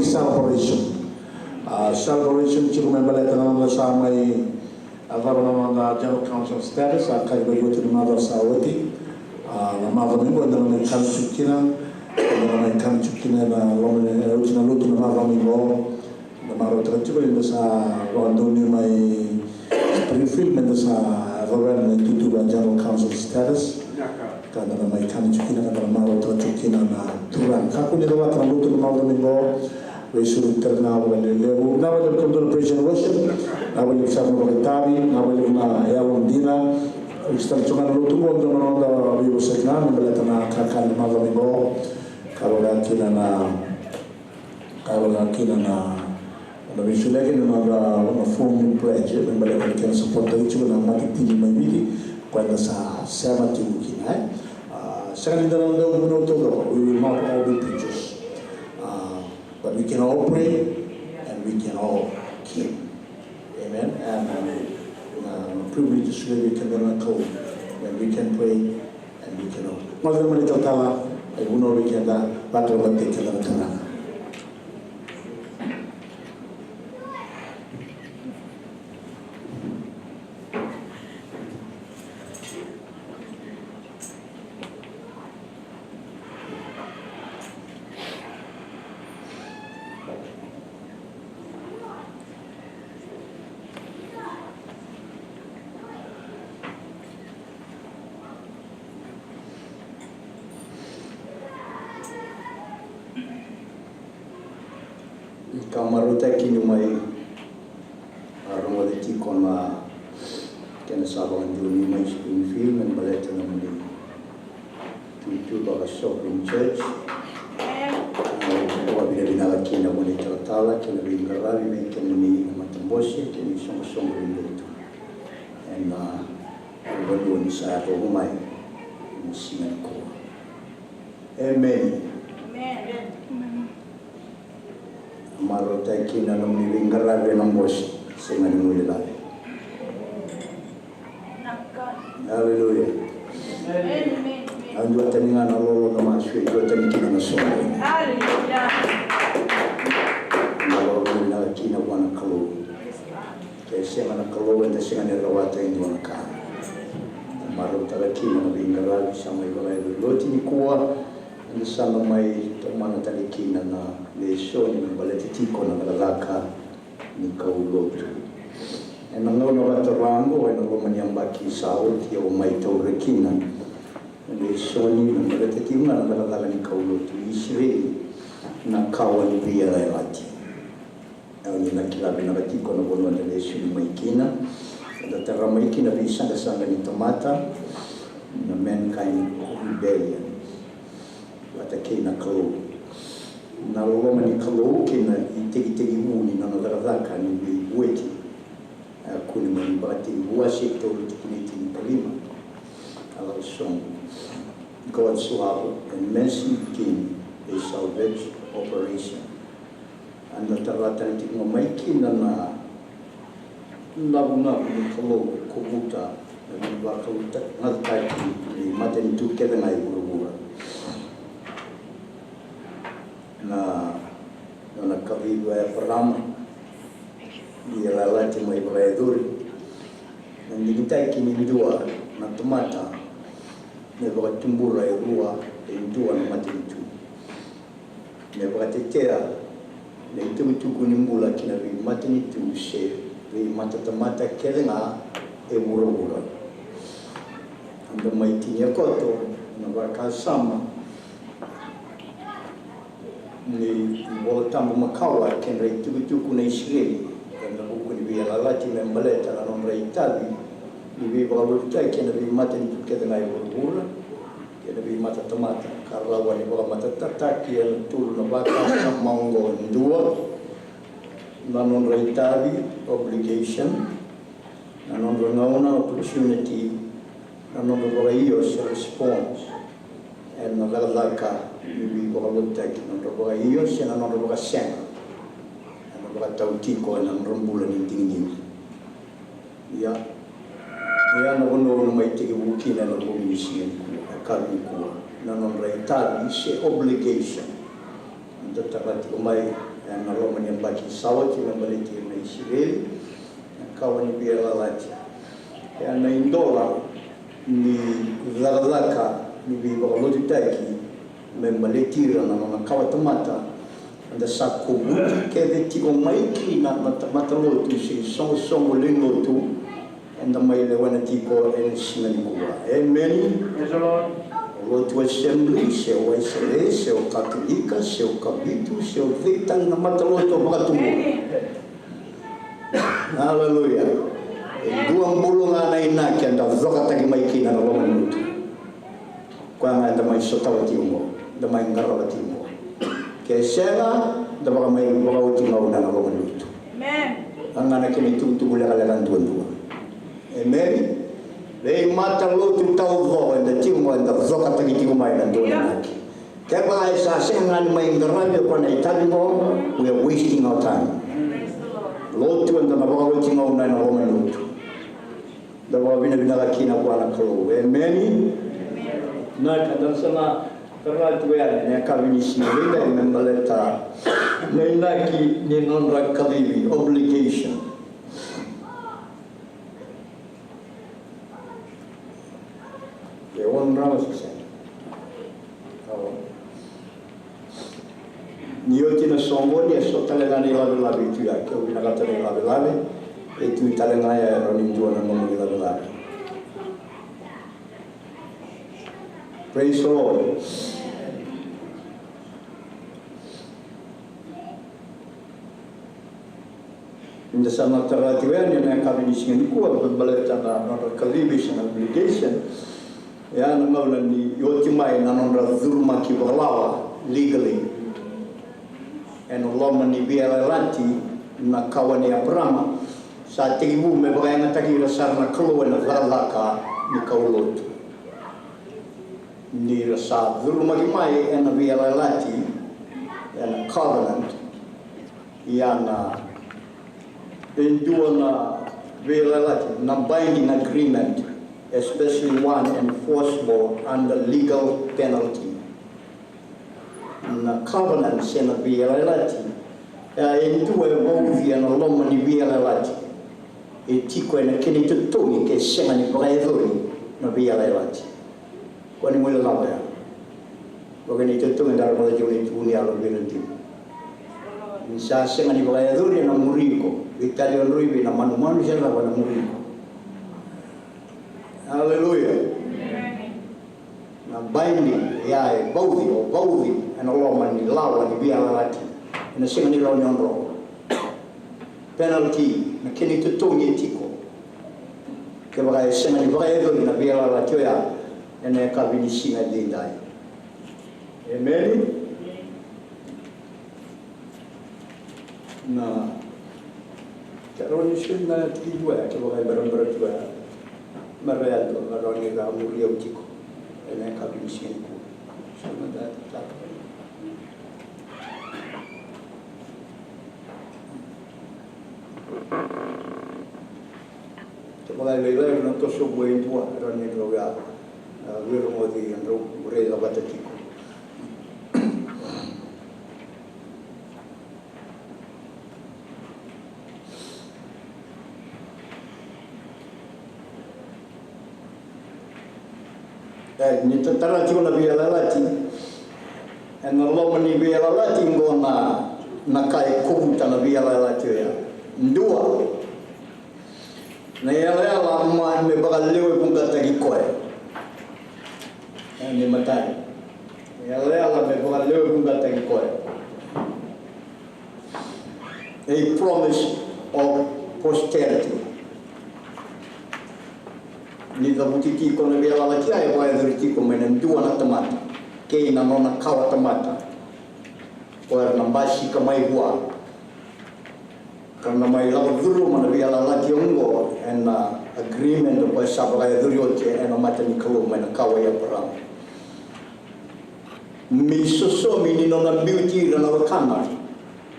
public celebration. Celebration chiku membaleta na sa may avaron na General Council status kay bayoto ni mother sa wati. Na mother mi na may kanchukina na lomene utina lutu na mother mi go na maro tranchibo inda sa rondoni may Springfield menda sa avaron na tutu General Council status. Karena may kanchukina na maro tranchukina na turan. Kako ni dawa na lutu na mother mi go. We should turn now when they live. Now we come to the praise and worship. Now we live some of the Tabi. Now we live na Yawon Dina. We start to run to go to the Vivo Sekna. We let na Kakan Mazamigo. Karola Kina na. And we should let in another form pledge. We can support the issue and what it is my meeting. Quando sa 70 kina. Second, we will not all be preachers. But we can all pray and we can all keep. Amen. And I'm privileged to live in the code when we can pray and we can all. Mother Malita Tala, I will know we can battle what they can. Kamaruta kini mai aroma de tikona kena sabang juni mai Springfield men baleta na muli tutu baga shopping church wa bila bila kina muli tala kena bingarabi men kena ni matambosi kena songo rindu and wadu ni sa ko mai musingan ko. Amen. Maro taiki na nung nilingarabe ng boss sa mga nilala. Hallelujah. Amen. Ang dua tani nga nalolo na maswe, dua tani kina na sopa. Hallelujah. Nalolo na kina wana kalo. Kaya siya nga nakalo, enda siya nga nirawata hindi wana ka. Maro tala kina na bingarabe sa may balay loti ni kuwa. Ang sana may tumana talikina na lesyon ng balatitiko ng lalaka ni kauloto. E nangaw na watarango ay nalumanyang baki saot yaw may taurekina ng lesyon ng balatitiko ng lalaka ni kauloto. Israel na kawan biya lalati. Ang inakilabi na katiko na buwan na lesyon ng maikina. Datara maikina bisang kasanga ni tomata na mankind rebellion. Watake na kalo na loma ni kalo kina itegi muni na nadaraka ni weti kuni mbati buasi to tukuniti palima ala song God's love and mercy came a salvage operation and the tarata ni maiki na labuna ni kalo kubuta na bakaluta ngataki ni maten tu keda ngai burubura na nakaviva ya parama di lalati mai braeduri nandigitai kinindua na tomata ne bakatumbura irua indua na matintu ne bakatetea ne itutuku nimbula kina vi matinitu she vi matatamata kelenga e burubura anda mai tinya koto na bakasama ni botambo makawa kenra tuku na Israeli na buku ni biya lalati membaleta na nomra Italy ni biya baluta kenra bi mata ni tukeda na ibura kenra bi mata tomata karawa ni baga mata tataki el tulu na baka sa maungo ndua na nomra Italy obligation na nomra ngauna opportunity na nomra baga iyo response and na lalaka Bibi bakaluta kinonroboga iyo siya na nonroboga siyang ano baka tautiko ng rumbulan ng tingin ya na kuno na may tigibuki na nabumisiyan ko akali ko na nonray tabi siya obligation ang tatakati umay na lo mani baki sawa ki na baliti na Israeli na kawani pia lalati na indola ni zalaka ni bibo lo ditaki me baliti na kawatamata anda sakubuti ke tiko maiki na matalo tu si songo lingo tu anda mai le wana tiko en sinanikuwa amen. Praise the Lord. Lotu assembly, se o Israel, se o Katolika, se o Kabitu, se o Vitan na mataloto makatumo. Hallelujah. Duang bulong na inaki anda zoka tagi maikina na loman lutu. Kwa nga anda may sotawa timo, anda may ngarawa timo. Kaya sela, anda baka may baka utingaw na loman lutu. Amen. Ang anak ini tugtugula kalalan tuan-tuan. Amen. Lei mata lotu tau vo anda timo anda zoka tagi timo mai na tuan naki. Kaya baka isa sengan may ngarawa kwa na italimo, we are wasting our time. Lotu anda baka utingaw na loman lutu. Dawa bina kina kwa na kalo. Amen. Na kadang sana karatu ya ne kabini sinilida imemaleta na inaki ni non kalibi obligation. Ya wan ramas sasa. Nioti na songo ni so talengani labi tu ya ke bina kata labi itu talengani ya roni tuan na momo labi. Praise the Lord. In the summer teratiwan yang kami di sini kuat berbalatan na kalibis na obligation. Ya na maulan ni yotimai na nondra zulma ki balawa legally. And Allah mani bialanti na kawan ya Abraham sa tigibu me bagay nga tagi rasar na kaluan na zalaka ni kaulotu. Ni rasa zulma ki mai na bialanti na covenant yang endure na bialanti na binding agreement, especially one enforceable under legal penalty. Na covenant sena bialalati itu evolve na loma ni bialalati etiko na kini tutungi ke sena ni braevori na bialalati kwani mwele lava ya wakani tutungi ndara mwele juni tuni alo binanti nisa sena ni braevori na muriko Italian ruibi na manu sena wana muriko. Hallelujah. Na binding ya baudhi and Allah mani lawa ni bialalati na singa ni lawa nyondro penalty na kini tutungi tiko ke baka singa ni baka edo na bialalati ya ene kabini singa dindai. Amen. Na karoni singa tidwa ke baka barang-barang tua mareado maroni ga murio tiko ene kabini singa sama data. Sebagai leader nanti sebuah itu orang yang berwira, wirmodi yang berwira batatiku. Ni tentara cuma nabi alalati, en Allah mani nabi alalati ngona nakai kubuta nabi alalati ya. Dua. Na yala lama me bagalewe kung katagi koe. Ni matai. Yala me bagalewe kung katagi koe. A promise of posterity. Ni da butiti ko na biala la kia e vai duriti ko menen dua na tamata. Ke na nona kawa tamata. O na bashi ka mai hua. Karena mai lawa dulu mana biala la kia ungo and agreement ko sa bagay dulu ke and mata ni kalu mena kawa ya perang. Mi soso mi ni nona beauty na wakana.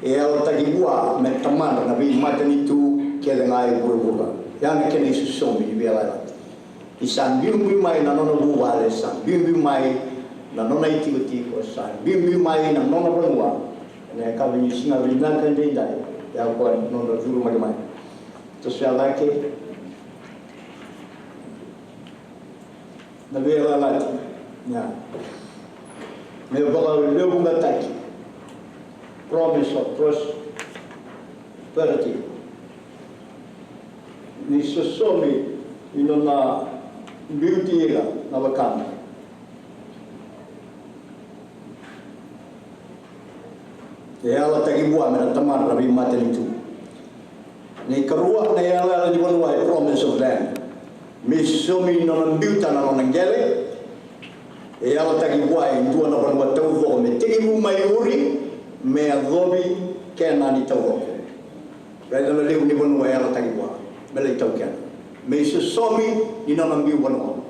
E ala tagi hua me tamana na bi mata ni tu ke lengai buru-buru. Yang ke ni soso mi biala la. Isan bimbi mai na nona buwale san bimbi mai na nona iti-iti ko san bimbi mai na nona bangwa ne ka ni singa vinda kan de dai ya ko no do juru mai to sia lake na vera lati ya me baka le bunga taki promise of prosperity ni sosomi ino na beauty ira na wakanda ya ala tagi buah mena tamar rabi maten itu ni kerua na ya ala di wanwa promise of land mi somi ino na beauty na no ngele ya ala tagi buah itu na wanwa tau vo me tegi bu mai uri me adobi kena ni tau Rada na leu ni wanwa ya ala tagi buah melai tau kena me somi ino na beauty wanwa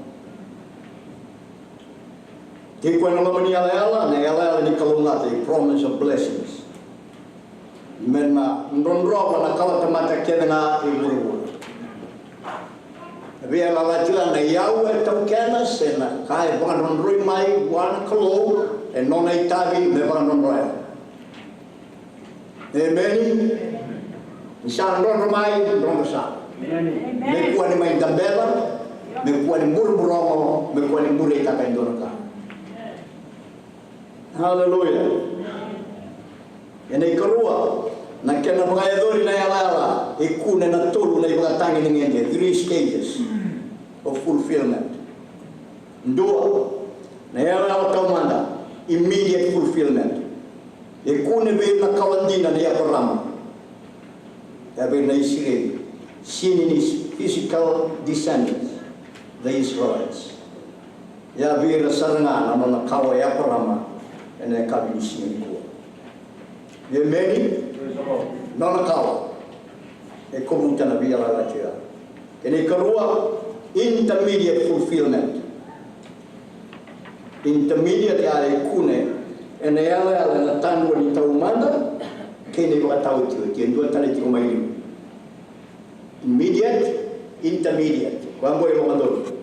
Di kuana lamani ala na ala ni kalunga te promise of blessings. Mena ndonro na kala tamata kena imuru. Abi ala tila na yau e tau kena sena kai bang ndonro mai wan kalo e nona itabi me bang ndonro. Amen. Isa ndonro mai ndonro sa. Me kuani mai dambela, me kuani murmuromo, me kuani murita kai ndonro ka. Hallelujah. Ene karua na kena mga edori na yalala ikune na tulu na ibang tangi ng India 3 stages of fulfillment. Dua na yalala kaumanda immediate fulfillment. Ikune be na kawandina na yaparama. Sabi na Israel seen in his physical descendants the Israelites. Yabi rasaranga na na kawa yaparama. Ene kabi ni singi ko. Ye meni nona kawa. E komuta na biya la tira. Ene karua intermediate fulfillment. Intermediate ale kune ene ala na tanwa ni taumanda kene wa tauti ke ndo tale ti mai. Immediate, intermediate. Kwa mbo yo mandoro.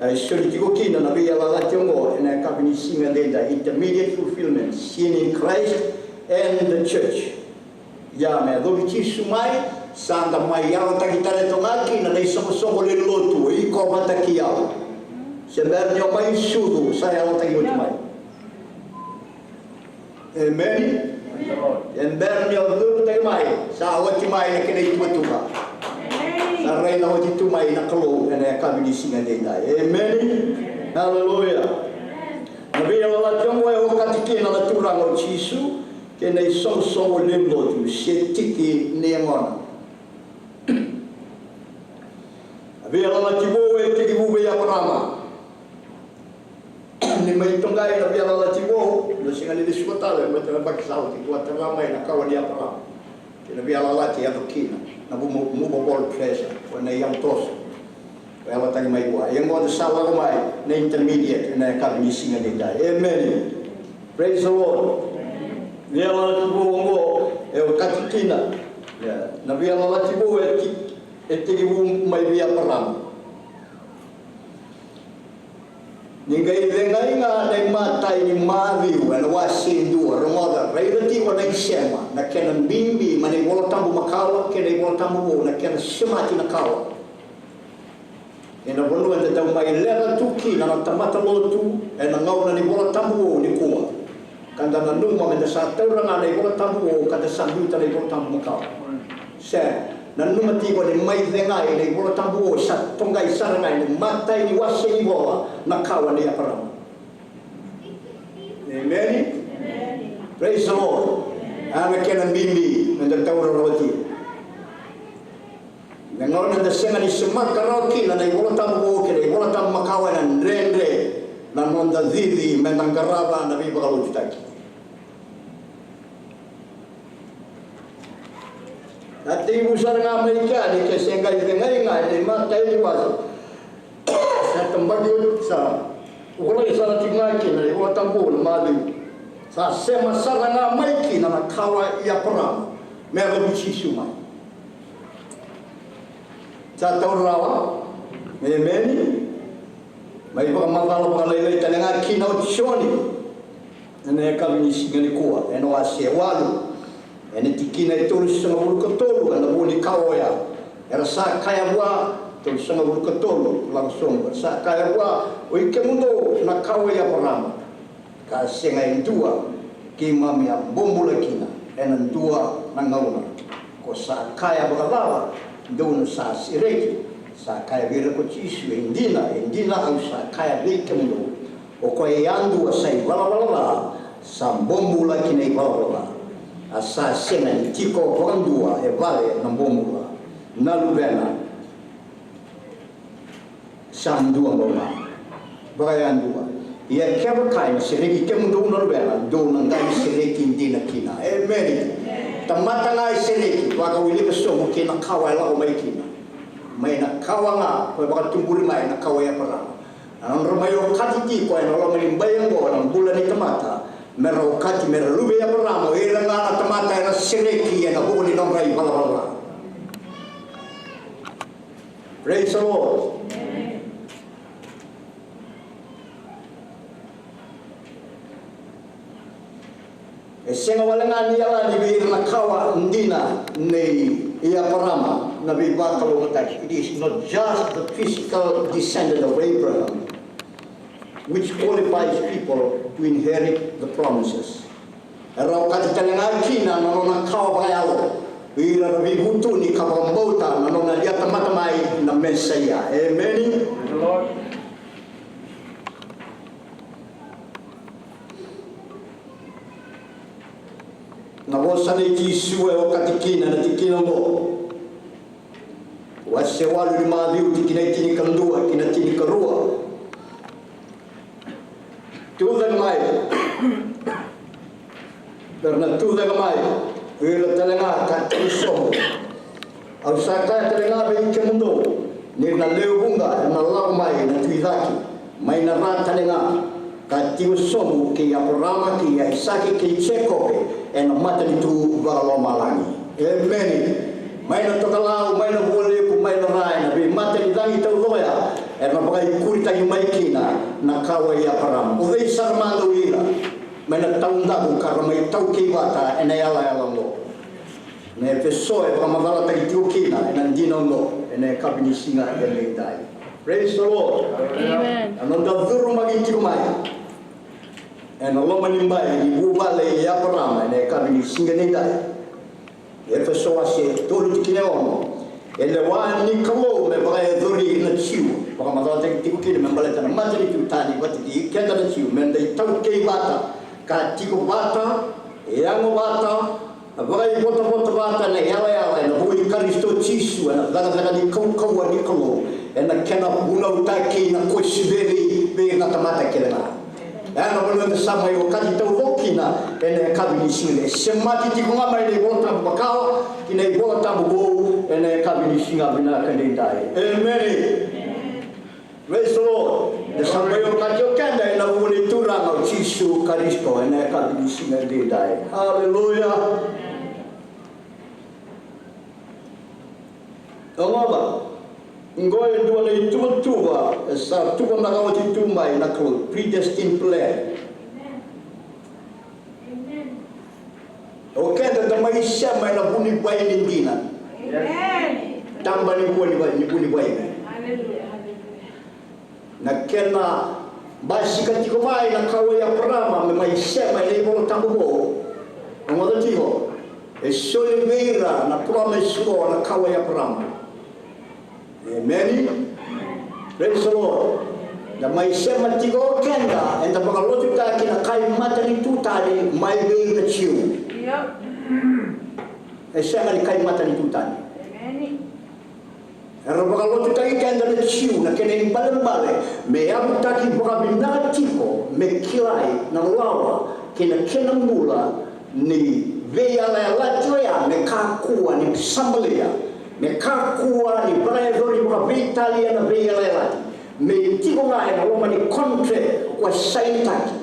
Suri kina na biya la tiongo ena kapini singa denda intermediate fulfillment seen in Christ and the church. Ya me do bichi sumai sanga mai ya takitare tongaki na nei somo le lotu I ko batakia. Seber nyo mai sudu saya la tagi mai. Amen. Ember nyo do tagi mai sa wati mai na kene tutuka. Sarai na wati tu mai na kalo ena kabini singa denda. Amen. Hallelujah. Nabi Allah jomo e okatiki na turang o Jisu ke nei so lemlo tu setiki neangona. Nabi Allah tibo e tiki bu ya prama. Ni mai tongai Nabi Allah tibo no singa ni disutale mata ba kisau ti kuat ramai na kawan dia prama. Ke Nabi Allah ti abukina. Na mu bol pressure when they young tos ela tagi mai boa yang mo sawa mai na intermediate na kabini singa denda. Amen. Praise the Lord. Ela bongo e o katikina ya na bia la tibo e tigi bu mai bia param ningai vengai nga nei matai ni mavi ela wasindu romoda reirati wa nei sema na kenan bimbi mani bola tambu makawa kenai bola tambu na kenan semati na kawa ena bolu anda tau mai lera tuki na tamata lotu ena ngau na ni bola tambu ni kuwa kanda na numa menda sa tauranga nei bola tambu kada sambuta nei bola tambu makawa se na numa tigo ni mai vengai nei bola tambu sa tongai saranga ni matai ni wase ni bola na kawa ni aparam. Amen. Praise the Lord. Ame kenan bimbi menda taura roti. Ngau na senga ni semak karoki na nei bola tambu ke nei bola tambu makawa na rendre na nonda zizi menda ngaraba na bi bakalo jutaki. Ati ibu sarang Amerika ni kesengai dengai ngai ni matai ni was. Sa tempat dia sa. Wala isa na tingaki na iwa tambo na mali. Sa sema sarang Amerika na kawa ia perang. Mera bici suma. Sa taurawa. Amen. Mai pa mamalo pa lele tananga kina ochoni. ene kami singani kuwa ene wa se walu ene tikina e tolu sanga bulu kotolu ana buni kaoya era sa kaya wa tolu sanga bulu kotolu langsung sa kaya wa o ike mundo na kaoya parama ka senga indua ki mamia bombula kina ene ndua na ngauna ko sa kaya bagalawa ndona sa sireki sa kaya vira ko chisu indina au sa kaya vike mundo o ko e andu sai wala sa bombula kina i wala asa senga tiko wandua e vale na bombula na lubena sandua ngoma bayandua ia keba kai sereki kemundo na lubena do na ngai sereki indina kina amen tamata ngai sereki waka wili ka so kina kawa la o mai kina mai na kawa nga ko baka tumburi mai na kawa ya para an romayo katiti ko ena lo mai bayango na bulan ni tamata mera ukati mera lube ya paramo ira ngana tamata era sereki ya buni no rai bala praise the Lord. E senga wala ngani ala ni bir na kawa ndina nei ia parama na bi batalo matai. It is not just the physical descendant of Abraham which qualifies people to inherit the promises. Erau kati talenga kina na nona kawa bayalo. Ira na bibutu ni kabambota na nona dia tamatamai na Messiah. Amen. Lord. Na vosa ni Yesu e o katikina na tikina mo. Wa se walu ni maviu tikina tini kandua kina tini karua. Tulang mai. Karena tulang mai. Ira talenga katiso. Au saka talenga be kemundo. Ni na leu bunga na lau mai na tuizaki. Mai na ra talenga katiu somu ki Abraham ki Isaac ki Jacob ena mata ni tu balo malangi. Amen. Mai na tokalau mai na bole ku mai na rai na be mata ni dangi tau loya ena bagai kurita ni mai kina na kawa ya Abraham. O vei sarmando ira. Mai na taunda ku karma mai tau ki bata ena yala lo. Ne pessoa para mavala ta ki kina ena dino lo ena kabini singa ena dai. Praise the Lord. Amen. Anonda duru magi ti mai. En Allah menimbai ibu balai ya perama ne kami singene dai e pessoa se todo tikine on ele wa ni kamo me bagai dori na chiu para matar te tikine me balai tan matri tutani bati kenda na chiu men dai tau ke bata ka tiko bata yang bata bagai bota bata ne yala na bui Kristo chisu na daga ni kau ni kamo na kena buna utaki na koshiberi be na tamata kelena. Ana boleh sama yo kali tau lokina ene kabini sile semati tikunga mai ni bota bakao kina bota bugo ene kabini singa bina kandendai amen. Praise the Lord. De sama yo kajo kanda ina buni turang au Yesu Kristo ene kabini singa dendai. Haleluya. Ngaba ngoe dua na ituwa sa tuwa na kawa titumai na kawa predestined plan. Amen. Okay, tata maisha mai na buni bai lindina. Amen. Tamba ni buni bai. Hallelujah. Na kena basi katika mai na kawa ya prama me maisha mai na ibo tambo bo. Ngoda tiho. E soli veira na promise ko na kawa ya prama. Amen. Praise the Lord. Na maisha matigo kenda enda pakalotu ta kina kai mata ni tutani mai be na chiu. Yep. Esa ni kai mata ni tutani. Amen. Era pakalotu ta kenda na chiu na kene mbale me abu taki boka binda tiko me kilai na lawa kena mula ni veia la joya me kakua ni sambalia. Me kakua ni braedori wa Italia na Venezuela. Me tiko ngai na loma ni contre kwa saitaki.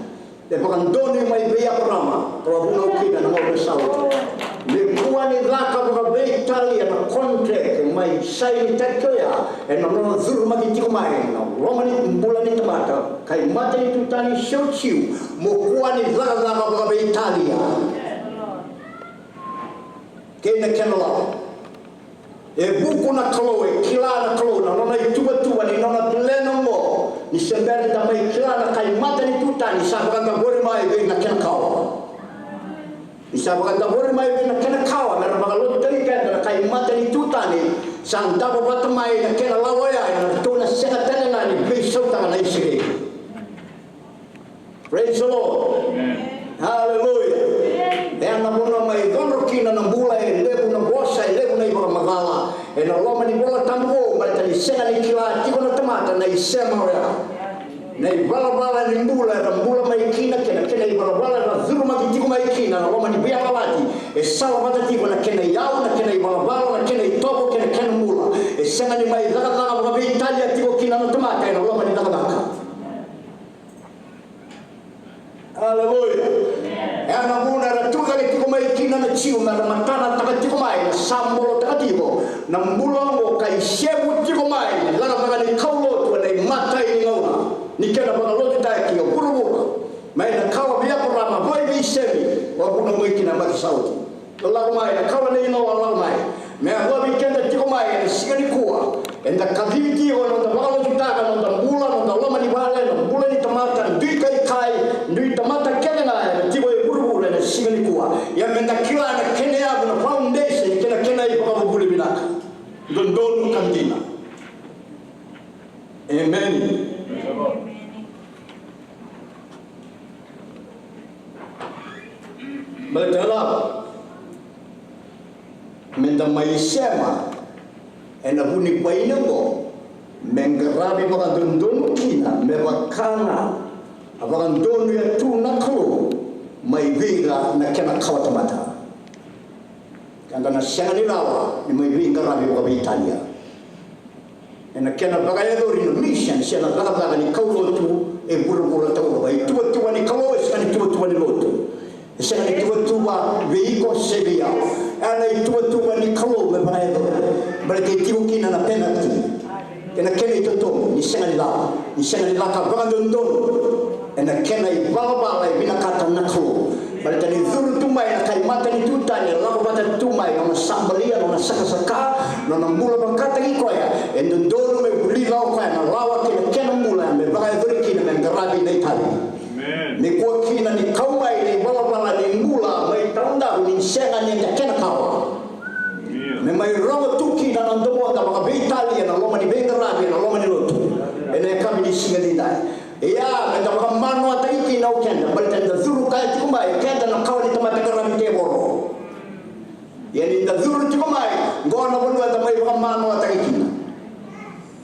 De pakandoni mai veia prama. Kwa huna ukida na mwa sawa. Me kuwa ni laka wa Italia na contre mai saitaki ya. E na loma zuru magi tiko mai na loma ni mbula ni tamata kai mata ni tutani siu mo kuani laga ba Italia kena kenala e buku na kalo e kila na kalo na nona tua ni nona pleno mo ni sembere da mai kila na kai mata ni tutani sa ba gori mai be na ken kawa isa ba gori mai be na ken kawa na ba lo tali ka na kai mata ni tutani sang da ba mai na ken lawa ya na to na sega tele na ni be so ta na isige. Praise the Lord. Hallelujah. Dan na muna mai dono kina na bula e lebu na bosa e lebu na iba magala e na loma ni bola tambo mai tani senga ni kila tiko na tamata na isema ora na ibala ni bula na bula mai kina kena ibala na zuru ma tiko mai kina na loma ni bia balati e sala mata tiko na kena yau na kena ibala na kena itobo kena mula e senga ni mai daga ba Italia tiko kina na tamata e na loma ni daga. Hallelujah. Ana muna na tuga ni tiko mai kina na chiu na matana taka tiko mai na sambolo taka tiko na mbulongo kai shebu tiko mai lana baka ni kaulo tu na mata ni ngauna ni kena baka loti taki ya buru mai na kawa bia programa boy bi semi wa kuna mai kina mai sauti lagu mai na kawa ni no lagu mai me ho bi kenda tiko mai ni sigani kuwa enda kaditi ono da baka loti taka no da mbula no da loma ni bale no mbula ni tamata ndui kai ndui tamata kena na tiko na sigani kuwa ya menda kila na kene ya na foundation kena ipa bubuli binaka ndondonu kantina. Amen. Badala menda maisema ena buni painango mengarabi baka ndondonu kina mebakana abaka ndonu ya tu naklo mai vinga na kena kawa tamata kanda na sengani rawa ni mai vinga rabi wa Italia na kena bagaya dori no mission sena baga ni kaulo tu e buru tau ba tu ni kaulo sena tu ni lotu sena ni tu veiko sebia ana tu ni kaulo me bagaya dori berarti tibu kina na penalty kena ito ni sengani la ka baga ndon ena kena ibala binakata naklo bali tani zuru tumai na kai mata ni tutani lagu mata tumai na sambalia na saka na mbula bakata ki koya endo ndoro me bulila ko na lawa kena mbula me baka zuri kina me ngarabi na itali amen ni ko kina ni kaumai ni bala ni mbula mai taunda ni senga ni kena kawa me mai robo tuki na ndomo da baka Italia na loma ni ngarabi na loma ni lotu ene kami ni singa dai ya menda mano ataiki na ukenda balita zuru kai tikumai kenda na kawali tamata karami teboro yani nda zuru tikumai ngona bolu ata mai mano ataiki.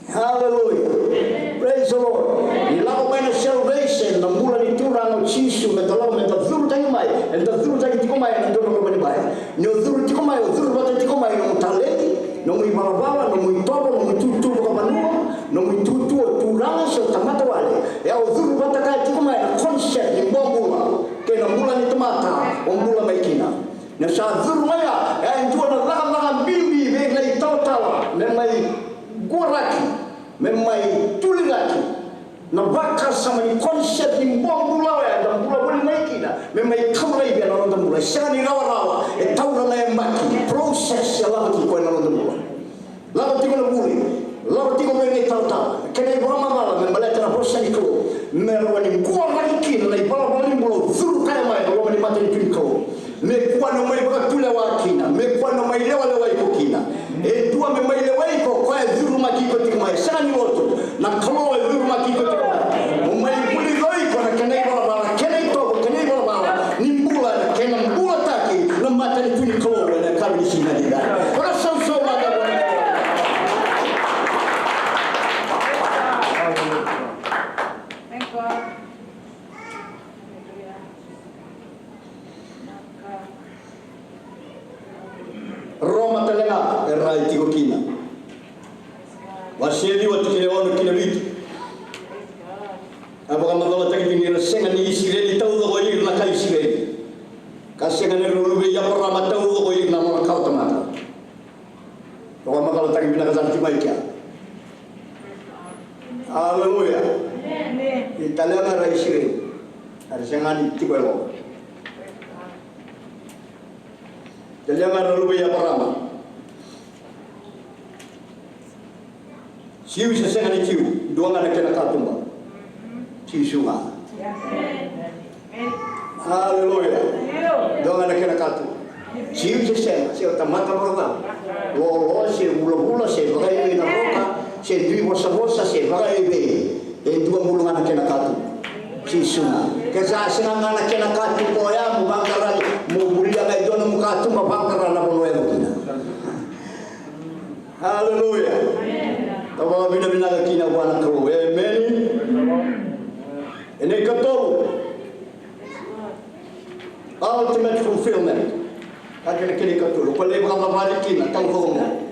Hallelujah. Praise the Lord. Ni lako mai na salvation na mula ni tura no chisu metalo menda zuru tikumai enda zuru tikumai na ndono kwa ni bai ni zuru tikumai zuru bata tikumai no talenti no mu barabara no mu tobo no mu tutu kwa manua no mu tutu turanga so tamata wale ya uzuru bataka tikumai na concept ni bombula kena mula ni tomata ombula maikina na sa zuru maya ya njua na laga bimbi be na itotala me mai goraki me mai tuliraki na baka sama ni concept ni bombula ya na mula buli maikina me mai kamrai be na ronda mula shani rawa e taura na mbaki process ya laga tiko na ronda mula laga tiko na buli laga tiko me ni tauta kena ibrama mala me maleta na bossa ni ko me wani kwa maikina na ibala bali mula zuru kaya mai lo ni mata ni tiko me kwa no mai baka tula wakina me kwa no mai lewa iko kina e tua me mai lewa iko kwa zuru makiko tiko mai shani woto na kalo zuru makiko tiko mai mai buli iko na kena ibala kena ito kena ibala ni mbula na kena mbula taki na mata ni tiko na kabili shina dida kwa so mada Thank God. Roma talenga erai tiko kina wasedi watu kile ono kile vitu apa kama kalau tak ini rasengan ni Israel tahu dah kau nak kau Israel kasengan ni rulu ya perama tahu dah kau nama kau temata kalau tak ini nak kasar cuma ikan. Haleluya. Italiana raisire. Ada sengani tibelo. Italiana lalu ya parama. Siu sengani siu, dua ngana kena katumba. Siu sunga. Haleluya. Dua ngana kena katumba. Siu sesena, siu tamata parama. Lo se bula se bagai na roka, se dui bosa se bagai be. Dua ngana kena katumba. Sisuna kesa senanga na kena katu poya mu bangkara mu bulia na idona mu katu ma bangkara na bono ero kina. Haleluya. Tawa bina bina kina bwana karo. Amen. Ene katolu. Ultimate fulfillment. Kaya kini katolu. Pale baka mabali kina tau homo.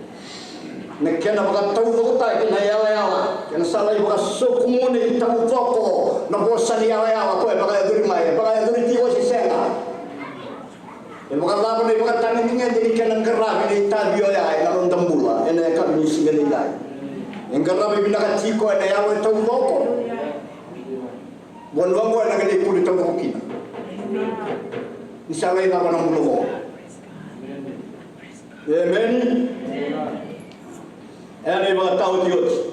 Nekena baka tau vota kina yawa. Kena salai baka sokumune tau voko. Na bosa ni yawa ko baka yuri mai baka yuri tiwo si senga e baka labo ni baka tani tinga jadi kanang gerab ni tabio ya na rondambula ene ka ni singali dai en gerab bi na tiko ene yawa tau boko bon wango na gani puli tau kina inshallah ina bana mulo amen ene baka tau diot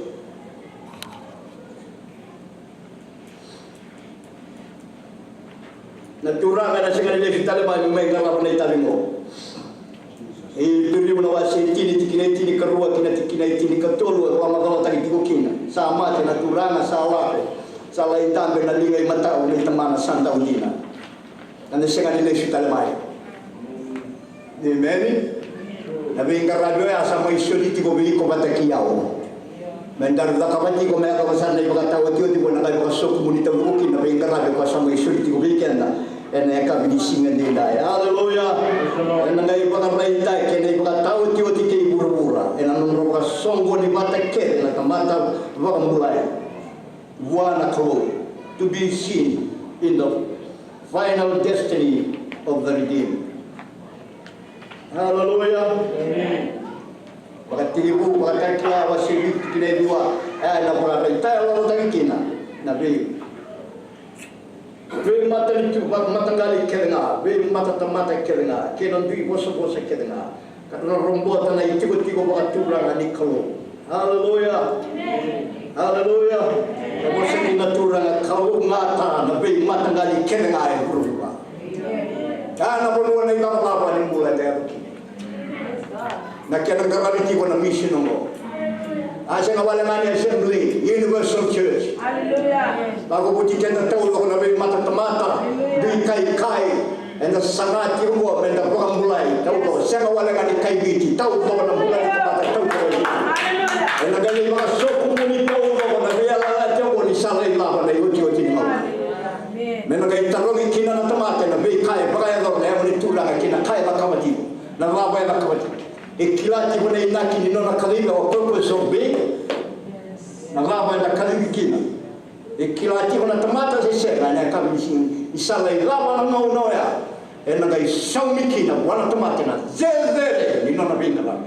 Natura kada sengali le fitale ba mai ngara pa nei talingo. E tuli una wasi tini karua tini katolu wa magala tagi tiko kina. Sa mate natura na sa lape. Sa lai tambe na lingai mata ni tamana santa ujina. Nande sengali le fitale mai. Di meni nabi ngara do ya sa mai soli tiko bi ko bataki yao. Mendar da kabati ko mea ka sana iba ka tawati oti bona ka sok munita buki na be ngara be ko sa mai soli tiko bi kenda. Ene ka binisingan din dai. Haleluya. Ene ngai baka raita kene baka tau ti oti ke burubura. Ene non baka songo ni bata ke na kamata baka mulai. Wana klo to be seen in the final destiny of the redeemed. Haleluya. Baka tibu baka kia wasibit kine dua. Na baka raita lo tangkina. Nabi be mata itu mata ngali kerenga be mata tamata kerenga kenon dui bosa kerenga karena rombo tana itu tigo baka turang ani kalo. Haleluya. Haleluya. Bosa ni naturang kalo ngata na be mata ngali kerenga ai berubah. Kana bolu na ila baba ni mula dia begini. Na kerenga kali tigo na mission ngo. Asa ngawala mani assembly universal church. Hallelujah. Bago puti kena tahu ko na may mata di kai and the sangat mo and the program mulai tahu ko sa ngawala ngani kai biti tahu ko na mulai mata tahu ko. Hallelujah. And nagali masuk komuniti tahu ko na biala tahu ko ni salay la na yuti ni mo. Amen. Menagai tarong kina na tamata na be kai bagay do na mo ni tulang kina kai ba kamati. Na babay ba kamati. Ikilati mo na inaki ni nona kalina o purpose of being. Nagaba na kalina kina. Ikilati mo na tamata sa sera na kami isalay lava na no ya. E nagai saumi kina wala tamata na zeze ni nona binga la.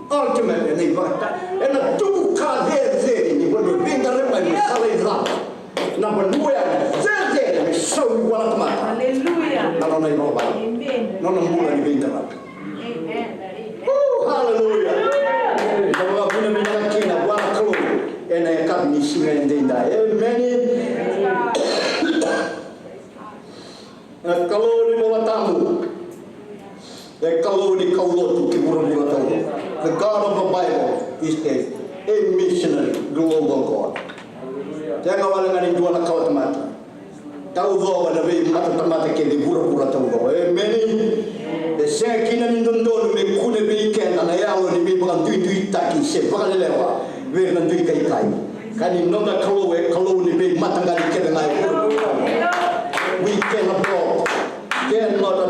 Ultimately ni bata. E na tuka zeze ni bono binga rema ni salay lava. Na banuya zeze ni saumi wala tamata. Hallelujah. Na nona iba ba. Amen. Nona mula ni binga la. Hallelujah. Kalau kita menyanyi na wala kalo ena kami singa ndenda. Amen. Kalau ni bawa tamu. Kalau ni kaulotu kibura-bura tamu. The God of the Bible is a missionary global God. Jangan wala ngani dua na kawat mata. Tahu bawa na be mata mata ke di bura-bura tamu. Amen. Saya kina ni dondon me kune be kena na yawo ni be bang tui taki se bang lewa be na tui kai kani nonga kalau ni be matangali kena ngai. We cannot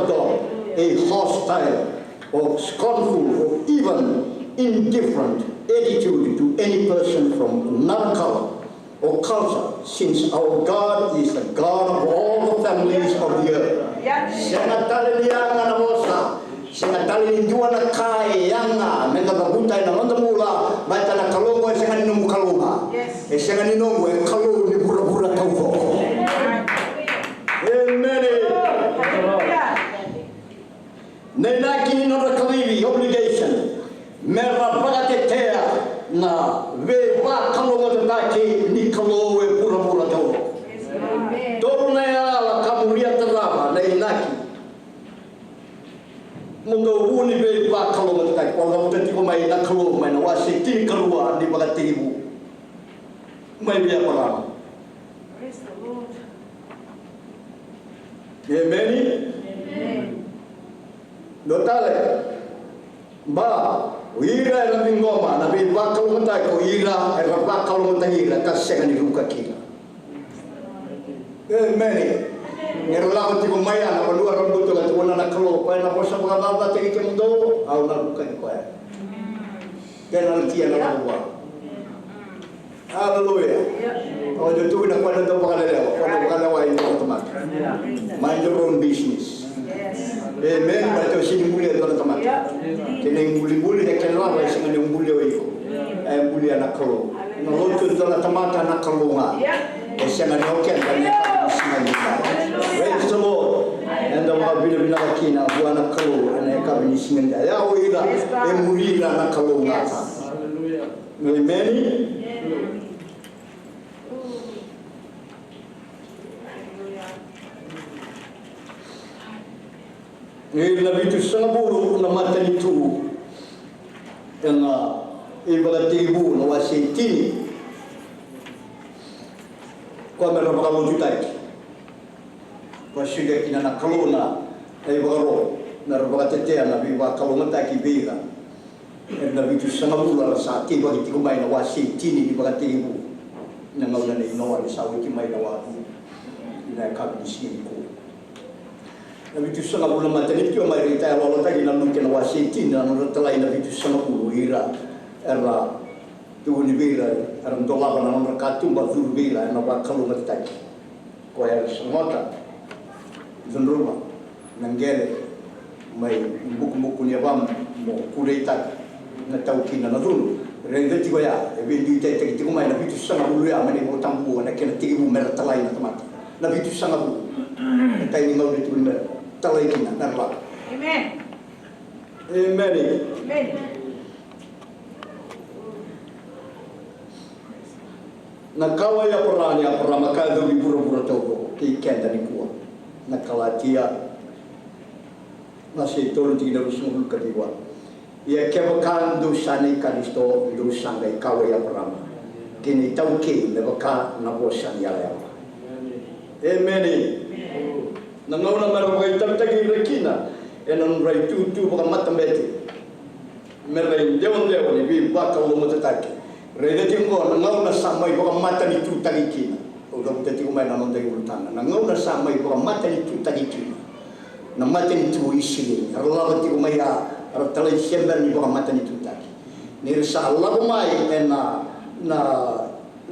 adopt a hostile or scornful or even indifferent attitude to any person from another color or culture, since our God is the God of all the families of the earth. Senga tali ni dua na kai yanga menga babuta na manda mula bata na kalongo e senga ni nungu kalonga. E senga ni nungu e kalongo ni pura-pura tau hoko. Amen. Nenaki ni nora kalivi obligation. Mera bagatetea na ve ba kalonga tataki ni kalongo e pura-pura tau hoko. Torna ya la kamuria terama na inaki. Mundo uni be ba kalonga tataki kwa ngamu tatiko mai na kalonga mai na wasi tini kalua di bagatibu. Mai biya parama. Praise the Lord. Amen. Dotale. Ba uira na bingoma na be ba kalonga tataki ko ira e ba kalonga tataki ka senga ni luka kila. Amen. Ngerlawan ti kumaya na palua rambuto la tuwana na kalo pa na posa mga baba te ke mundo au na bukan ko ya. Kena tia na wa. Hallelujah. Oh de tu na kwa ndo pa kana wa ino automat. Mind your own business. Amen. Ba to sini muli ndo automat. Kena muli de kena wa singa ni muli o iko. Muli na kalo. No lotu ndo na tamata na kalo nga. Singa no ken praise the Lord. And the Lord will be like in a buana kalo and a cabin singing. Yahweh, a murira na kalo nata. Amen. Nabi tu sangaburu na mata ni tu. And ibagatibu na wasitini. Kwa mera bakamu tutai. Kwa shida kina na kalona ay bagaro na rabagatetea na biba kalona taki biga. Na bitu sangabula sa tiba kiti kumay na wasi tini di bagatibu. Na ngawna na inawa sa wiki may na wa. Ina kabisi ko. Na bitu sangabula matani tio may rita wala taki na lukin na wasi tini na natalay na bitu sangabulu ira era tu ni biga aram dolaba na nakatumba tu biga na ba kalona taki. Ko ya samota Zunruma, Nangele, may buku-buku niya bam mo kuleitat na taukina na dun. Renda tiba ya, ebendi tay tay kumay na bitu sanga buluya mani mo tambu na kena tigi mo mera talay na tamat. Na bitu sanga bu. Tay ni ngaw ditu mera talay kina na ba. Amen. Amen. Amen. Nakawa ya perani ya perama kado di pura-pura tau ki kenda ni kuwa. Nakalatia masih turun tidak usung kedua. Ia kebakan dosa ni kalisto dosa ni kawaya perama. Kini tahu ke lebakan nabosan ya ya. Amen. Nangau na marabai tagi rekina. Enon rai tu bukan mata beti. Merai dewan ni bi bakal lo mataki. Reda tinggo nangau na samai bukan mata ni tu tagi kina. Udah tadi kumai nanon dari urutan. Nangau na samai bukan mata ni tu tagi kina. Na mata ni tu isi. Arlah tadi kumai ya. Arah talai sember ni bukan mata ni tu tagi. Ni rasa Allah kumai na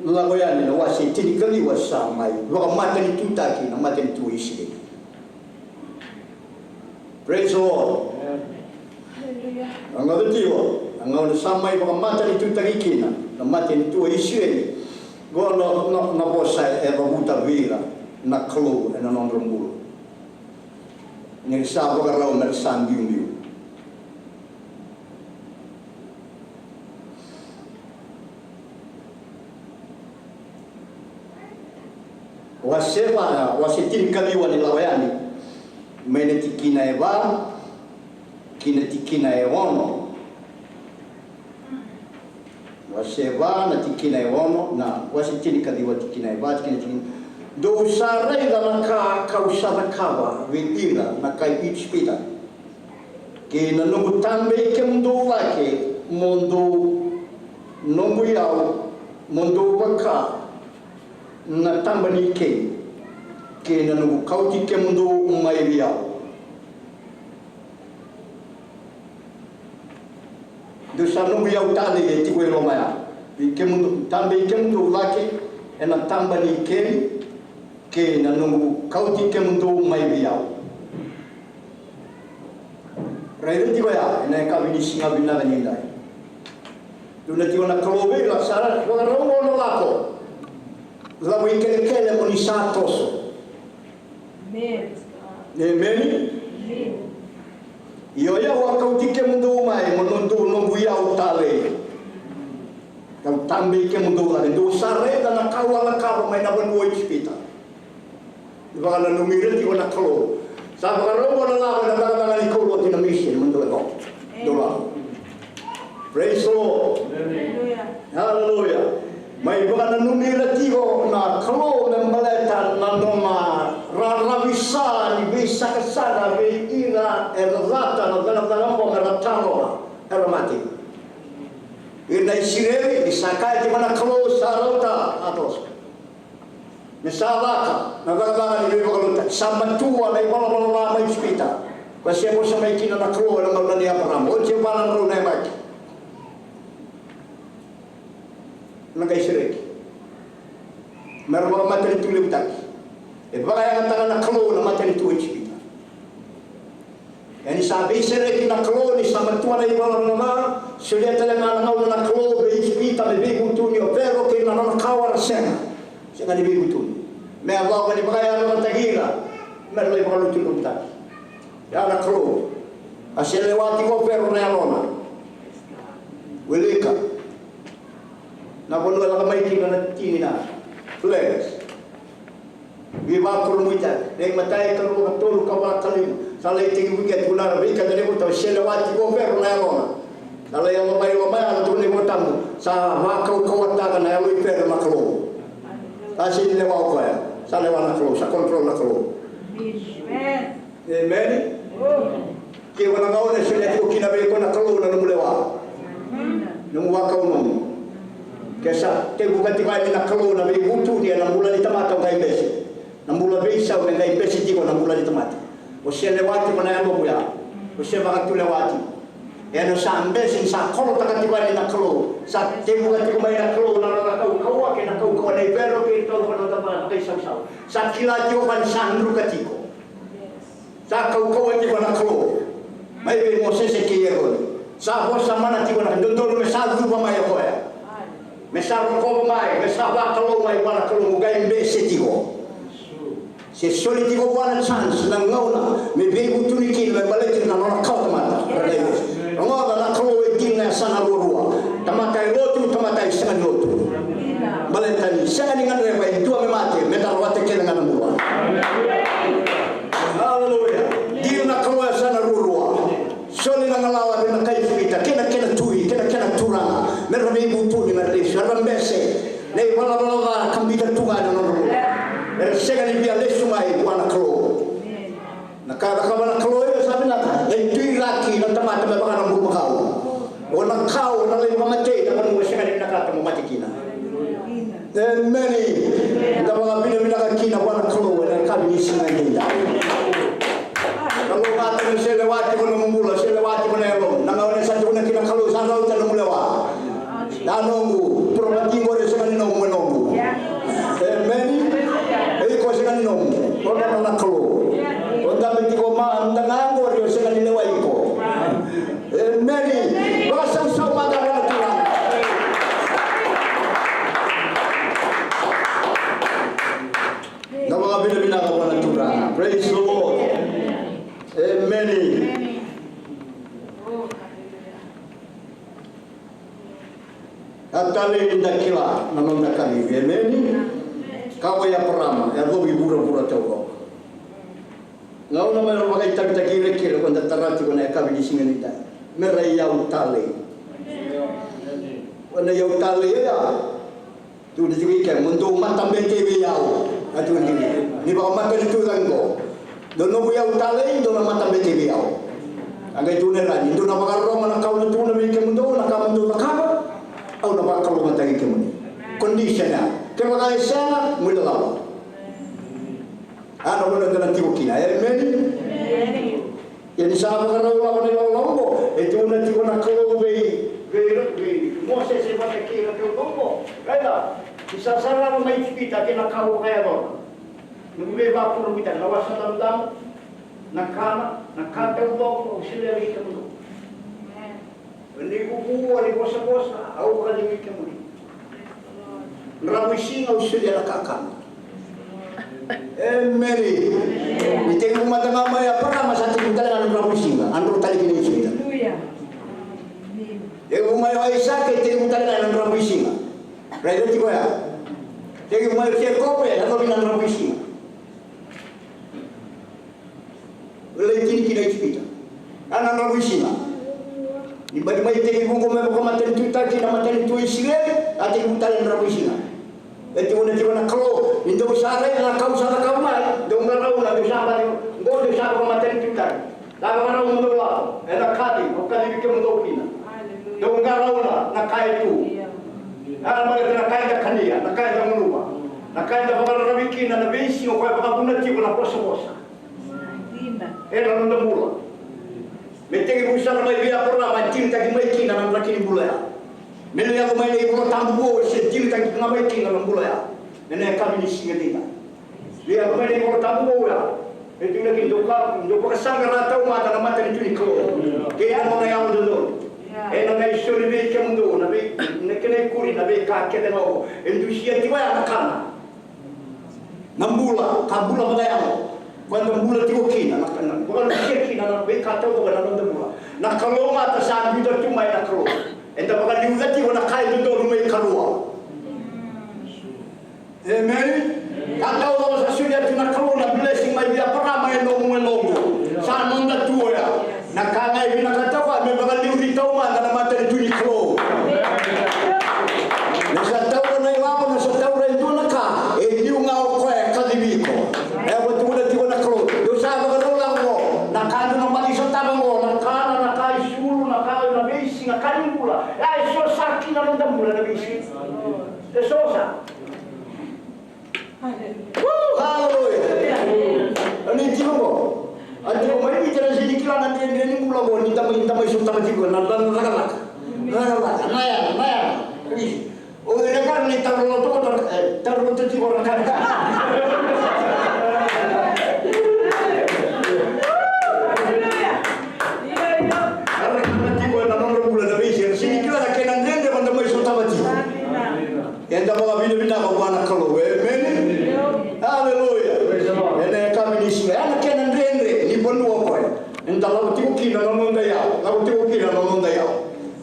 lagoyan na wasi tini kali wasamai. Bukan mata ni tu tagi. Na mata ni tu isi. Praise the Lord. Ang tiwa, ang samay bukan mata ni tu tagi kina. Na mata ni tu isi. Gua na bosa e babuta vira na klo e na non rombulo. Ni sabo ka raw na sandiu. Wasitin kaliwa ni lawayani. Mene tikina eba, kina tikina e wono. Waseba na tikina ewono na wasitini kadiwa tikina eba tikina tikina do sarai da na kausara kawa vitira na kai itspita ke na nungu tambe ke mundo wake mundo nungu yao mundo waka na tamba ni ke na nungu kauti ke mundo umai yao dosa nungu yau tali e tigo e lomaya. Ike mundo tambe ike mundo laki e na tamba ni ke na nungu kauti ke mundo mai biau. Prairu tiko ya, ina kabini singa bina kanyindai. Tuna tiko na kalobe la sara ko rongo no lako. La wi kele mo ni satoso. Amen. Iyo ya wa kau tike mundo mai monondu no buia utale. Kau tambe ke mundo la do sare da na kau ala kau mai na bon wo hospital. Iba na numire tiko na kalo. Sa rongo no lako na tanga ni ko lo tina mission mundo ko. Dola. Praise the Lord. Hallelujah. Mai baka numira tiko na kalo na maleta na noma raravisa ni bisa kasara be ira errata na dana mo meratano eramati. Ina isirere disakai ti mana kalo sarota atos. Mesalaka na dana ni be baka samatua na ibala mai spita. Kasi mo sa may kina na kalo na malani aparam. O ti bala ro na mai. Nagai sirek. Merwa materi tu lebtak. E baka yang tangan na kalo na materi tu chipita. Yani sabi sirek na kalo ni sama tua na ibala na sulia tele na na kalo be chipita be butu ni pero ke na na kawar sena. Sena ni butu. Me Allah ni baka yang na tagira. Merwa ibala tu lebtak. Ya na kalo. Aselewati ko pero na lona. Weleka. Na bono la mai ki na tini na flex viva por muita dei matai ka ro tolu ka ba kalim sala iti ki buket bular be ka dele boto shele wati go ver na lona sala ya mai ala tu ni botam sa va ka ko ta na ya wi per na klo asi le wa ko ya sala wa na klo sa control na klo amen ke wana ga ona shele ko kina be ko na klo na no lewa no wa ka no kesa te buka tiba ni na kalo na be butu dia na mula ni tamata ngai besi na mula beisa o ngai besi tiko na mula ni tamata o se lewati mana ya moya o se ba tu lewati e no sa ambesi sa kolo taka tiba ni na kalo sa te buka tiba mai na kalo na kau ke na kau ko nei vero ke to ko na tapa kai sa kila tiko ban sa ndru ka tiko sa kau tiko na kalo mai be mo se ke yero sa ho sa mana tiko na ndolo me sa du ba mai ko ya Mesar ko mai, mesar ba kalau mai para kalau gai mbese tiko. Se soli tiko wana chance na ngona, me be butuni kin me baleti na nona kau tamata. Ngoda na kalau ikin na sana rua. Tamata lotu, tamata sana lotu. Balentani, sana ni ngana ba itu me mate, metar wate ken ngana mua. Hallelujah. Dia na kalau sana rua. Soli na ngalawa na kai fita, kena tui, kena turanga. Merro be butuni merre Rambese, nei wala kambita tunga na no. Sega ni bia lesu mai wana klo. Na ka wana klo e sabi na e tui raki na tamata me baka na buka kau. Ona kau na le mamate na mo sega ni nakata mo matikina. Many da mga bina kina wana klo na kabi ni singa ni da. Kalau kata ni selewati mo na mula selewati mo na ero. Na ngone sa tuna kina klo sa na uta mo lewa. Danongu, probati gore sengani nongu. Amen. Iko sengani nongu. Ona na klo. Onda betiko ma ndanga gore sengani lewa iko. Amen. Basa sa magara tura. Nama bina ka wana tura. Praise the Lord. Amen. Atale inda kila nanonda kali amen. Kau ya perama ya gobi pura tau. Ngau na mai magai tak kira kon tarati kon ya kabi singa nita. Merai ya utale. Wana ya utale ya. Tu di juga kan mundu matam bete ya. Atu ni ba mata itu rango. Dono ya utale dono matam bete ya. Anggai tu ne rani tu na bagarro mana kau tu na mi ke mundu na ka mundu ka. Au na ba kalau mata ke mun conditionnya ke ba sana mula lawa ano mula na tibo kina amen yani sa ba ka lawa na lombo e tu na tibo na ko be mo se ba ke na lombo kaya isa sara mai spita ke na kau kaya do nungwe ba puro kita lawa sa dam nakata ubok sila rin kamulo. Hindi ko buwa, ni bosa-bosa, ako ka rin kamulo. Narawisin ang sila nakakama. Mary, ito yung matamamaya para masatin yung talaga ng rawisin nga. Ano talaga yung sila? Yung umayo ay sakit, ito yung talaga ng rawisin nga. Kaya ito ko ya. Ito yung umayo siya kope, ano rin ang rawisin nga. Wala yung kinikinay sipita. Ano ang rawisin nga? Iba-iba ito yung kumaya ko matan tuta, kinamatan ito yung sige, at yung talaga ng rawisin nga. Ito yung nakalo, hindi ko saray, nakau sa nakamay, doon na raw na, doon sa ko matan tuta. Laga ka raw mo doon, nakali, o kalibig ka mo doon pina. Doon ka raw na, nakaya ito. Ano mga ito, nakaya na kaniya, nakaya na mulupa. Nakaya na pamararabiki na nabisi, o kaya pakabunati ko na posa-posa. Ano na mula. May tingin mo siya na may biya por na, may tinta may kina ng laki ni bulaya. Mele ako may naibulo tambuo, siya tinta nga may kina ng bulaya. Nene kami ni singa dita. Biya ako may naibulo tambuo ya. Ito yung naging doka kasanga na tao mata na mata nito ni ko. Kaya ano na yaman doon. Na naisyo ni Bey Kamundo, na kinay kuri, na Bey kakete na ako. Ito siya tiwa ya nakana. Nambula, kabula ba ako. Quando mula tigo kina, bukan siya kina na Bey kataw ko na nanda mula. Nakaloma ta sa bidar tumay nakaloma. Enta baka liugat tigo na kaya doon may kalua. Amen. Kataw ko sa suya tinakalona blessing may dia para may lomo. Sa nanda tuwa ya. Nakangay binakataw ko may baka liugat taw man na mata ni tuni klo. Nasa taw na iwapo na sa taw rin doon naka. Liu nga ako kaya kalibiko. Ewan tuwa tigo na klo. Doon sa baka lang ko. Nakano ng mali sa tabang ko. Nakana, nakaisuro, na basi, nakalimbula. Ay, so sa akin na lang mula na basi. Sosa. Hallelujah. Ano yung tino ko? At yung may bicara sinikila na din mula ko. Ninta may sultan ko. Nagalak. Naya. O, nakan, tarulo to ko. Tarulo to ko. Enda mga binibina ko mga nakalo. Amen. Hallelujah. Enda kami ni singa. Ana kenan rendre ni bonu ko. Enda lawo tiko kina no ndaya. Lawo tiko kina no ndaya.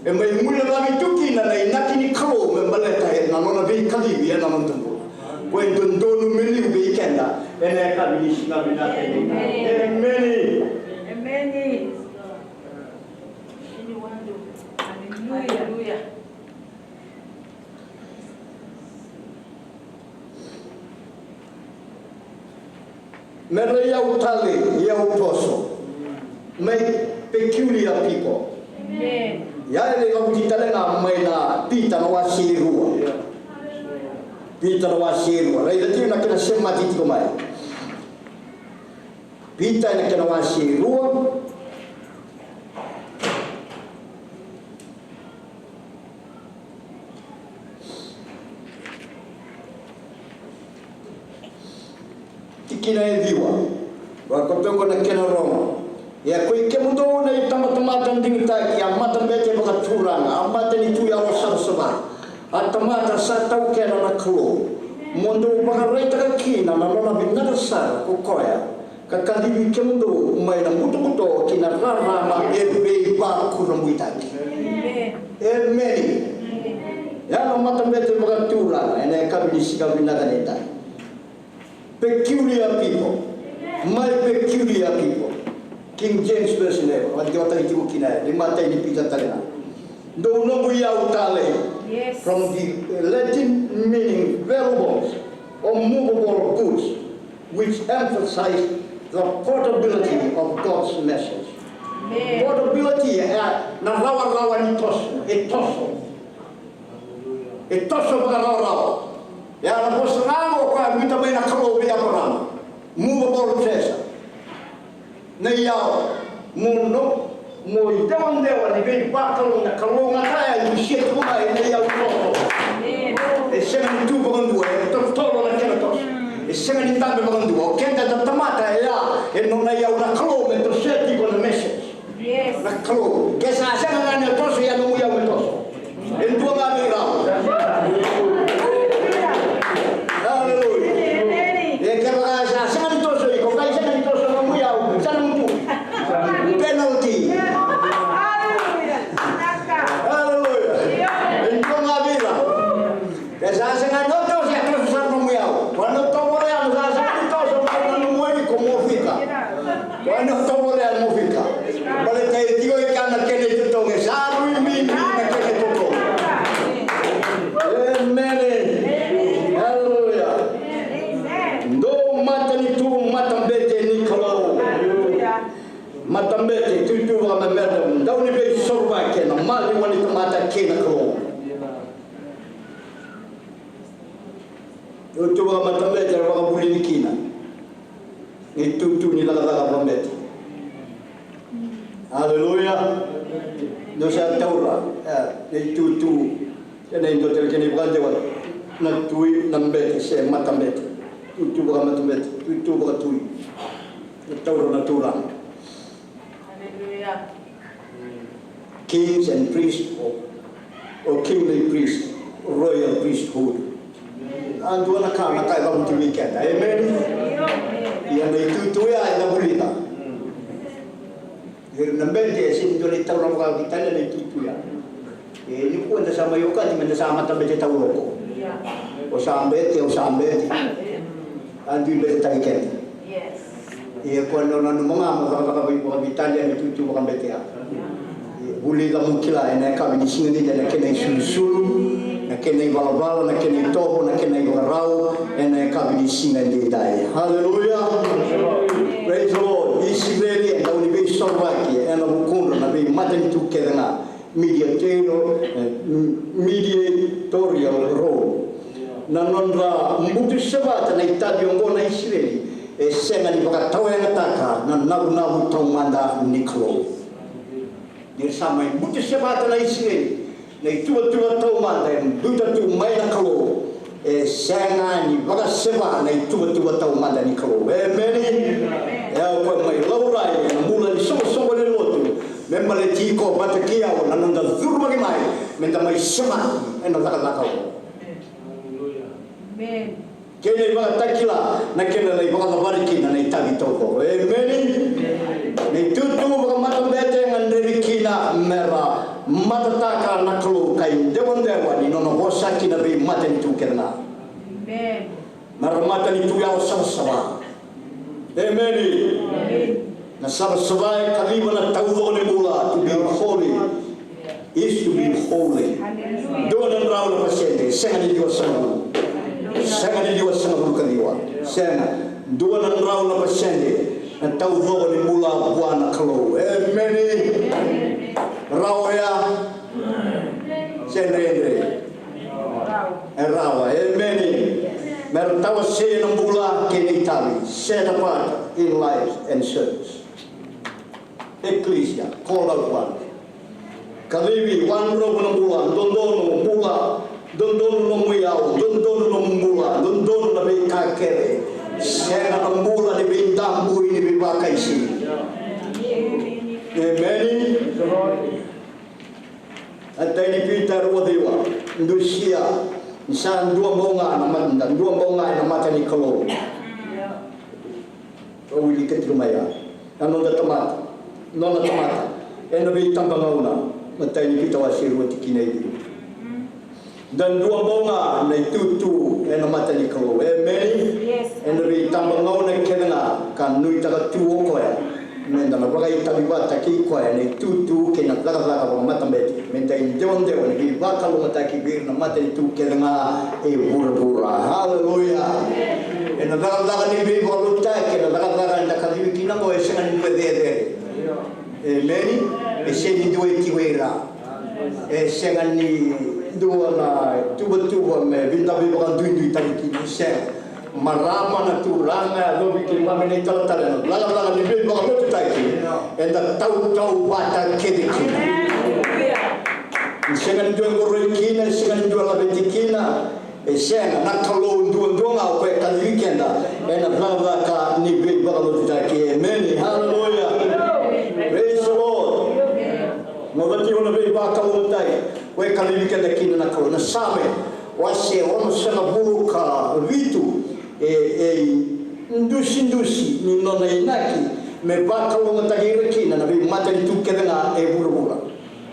E mai mula lagi tukina na inakini kalo membaleta na nona be kali ya na montumbo. Ko ndonu meli be kenda. Enda kami ni singa bina. Amen. Amen. Hallelujah. Mera yau tale, yau toso. May peculiar people. Amen. Ya ele kau ditale na mai na pita na wasirua. Pita na wasirua. Rai dati na kena sema titi ko mai. Pita na kena wasirua. Kina ediwa wa kopengo na kena Roma ya ko ikemundo na itama-tamatan ding taki amata bete baka turanga amata ni tuya wasang saba atamata sa tau kena na klo mondo baka reta kina na lona binara sar ko koya kakali ikemundo mai na muto kina rara ebe ba kurambuitaki amen ya amata bete baka turanga ene kabisi kabinaka neta. Peculiar people, my peculiar people. King James Version ever. What kata itu kina? Lima tadi pita talena. Do no buyau tale. From the Latin meaning valuables or movable goods, which emphasize the portability of God's message. Portability na rawa ni toso. Toso baka rawa. Ya na posramo kwa mita may nakalo biya parama. Movable treasure. Na yaw mundo mo idawang dewa ni bedi bakalo na kalonga kaya ni shit ko ay na yaw ko. E sema ni tu bang dua to tolo na kena tos. E sema ni tabe bang dua kenda da tamata ya e no na yaw na kalo nakalo kesa sana ngane toso ya no ya toso en tua ngabira haleluya e ke ba sana toso ko kai sana toso no ya sana mu penalty haleluya en tua ngabira kesa sana no toso ya toso sana mu ya cuando tomo ya no sana toso no mu ni como fica cuando tomo ya no fica vale te digo que anda que ne to que sabe mi na que ne to amen haleluya ndo mata ni tu mata bete ni kalo mata bete tu tu wa me merda ndo ni be sorba ke na mali wani to mata ke na kalo tu wa mata bete wa buli ni kina ni tu tu ni la la bete haleluya no sa taura itu tu yana indo terkini bukan jawa na tui nambete se matambete itu bukan matambete itu bukan tui taura natural Haleluya. kings and priests or kingly priest royal priesthood andu na kana kai ba mutu weekend amen yana itu tu ya ina bulita nambete sin dole taura bukan kita na itu tu ya ni kwenda sama yokati menda sama tambete tauroko o sambete andu bete taikete Yes. e kwando na mga mga bitanya ni tutu mga bete ya buli la mukila ena ka ni singa ni na kene sulu na kene balabala na kene tobo na kene rau ena ka ni singa ni dai hallelujah praise the lord isibeli na unibe sorwaki ena bukundo na be maten tu kedana mediatorial role na nonra mbutu sabata na itabi ongo na Israeli e senga ni baka tawe ngataka na nabu taumanda niklo ni sama mbutu sabata na Israeli na tua taumanda mbuta tu mai na kalo e senga ni baka seba na tua taumanda niklo amen ya ko mai laurai na mula ni so le lotu membale tiko batakia na nanda zuru bagi mai menta mai sema ena laka Amen. kene ba takila na kene lai ba bariki na itabi toko amen ni tutu ba mata bete ngandri kina mera mata taka na klo kai devon dewa ni nono hosaki na be mata ni tukerna Amen. mara mata ni tu yao sama amen na sabai kaliba na taudo ni mula to be holy is to be holy Hallelujah. dona raul pasente senga ni dio sangu senga ni dio sangu kaliwa senga dona raul pasente na taudo ni mula bwana kalo amen rawaya senre rawa amen mertawa se na mula kenitali set apart in life and service ecclesia called out one kaliwi one robo na mula dondono no muyao dondono no mula dondono na be kakere sena na mula ni be dambu ni be bakaisi amen atani Peter wadiwa ndusia nsan dua bonga na mata ni kalo o wili ketrumaya nonda tomata eno be tambangauna matani kita wasiru tikinai dan dua bonga na tutu eno mata ni kalo amen eno be tambangauna kenanga kan nui taka tuo koya menda na bagai tabibata ki koya na tutu kena laga ba mata beti menda injonde ni bi bakalo mata ki bir na mata ni tu kenanga e bura hallelujah eno laga ni bi voluta kena laga nda kaliwi kinango esenga ni pedere amen eseni due kiwera esenga ni dua na tuba me bintabi bakan duindu tariki sen marama na turanga lobi ki mamene tala laga ni be bakan lotu taiki enda tau bata kediki senga ni dua gorikina senga ni dua labetikina senga na kalo ndua au kwa weekenda ena blaga ka ni be bakan lotu taiki amen hallelujah praise the Lord kena kina na kalo na same wase ono sana buka vitu ndusi ni nona inaki me bakalo ngatagira kina na bi mata ni tukena bura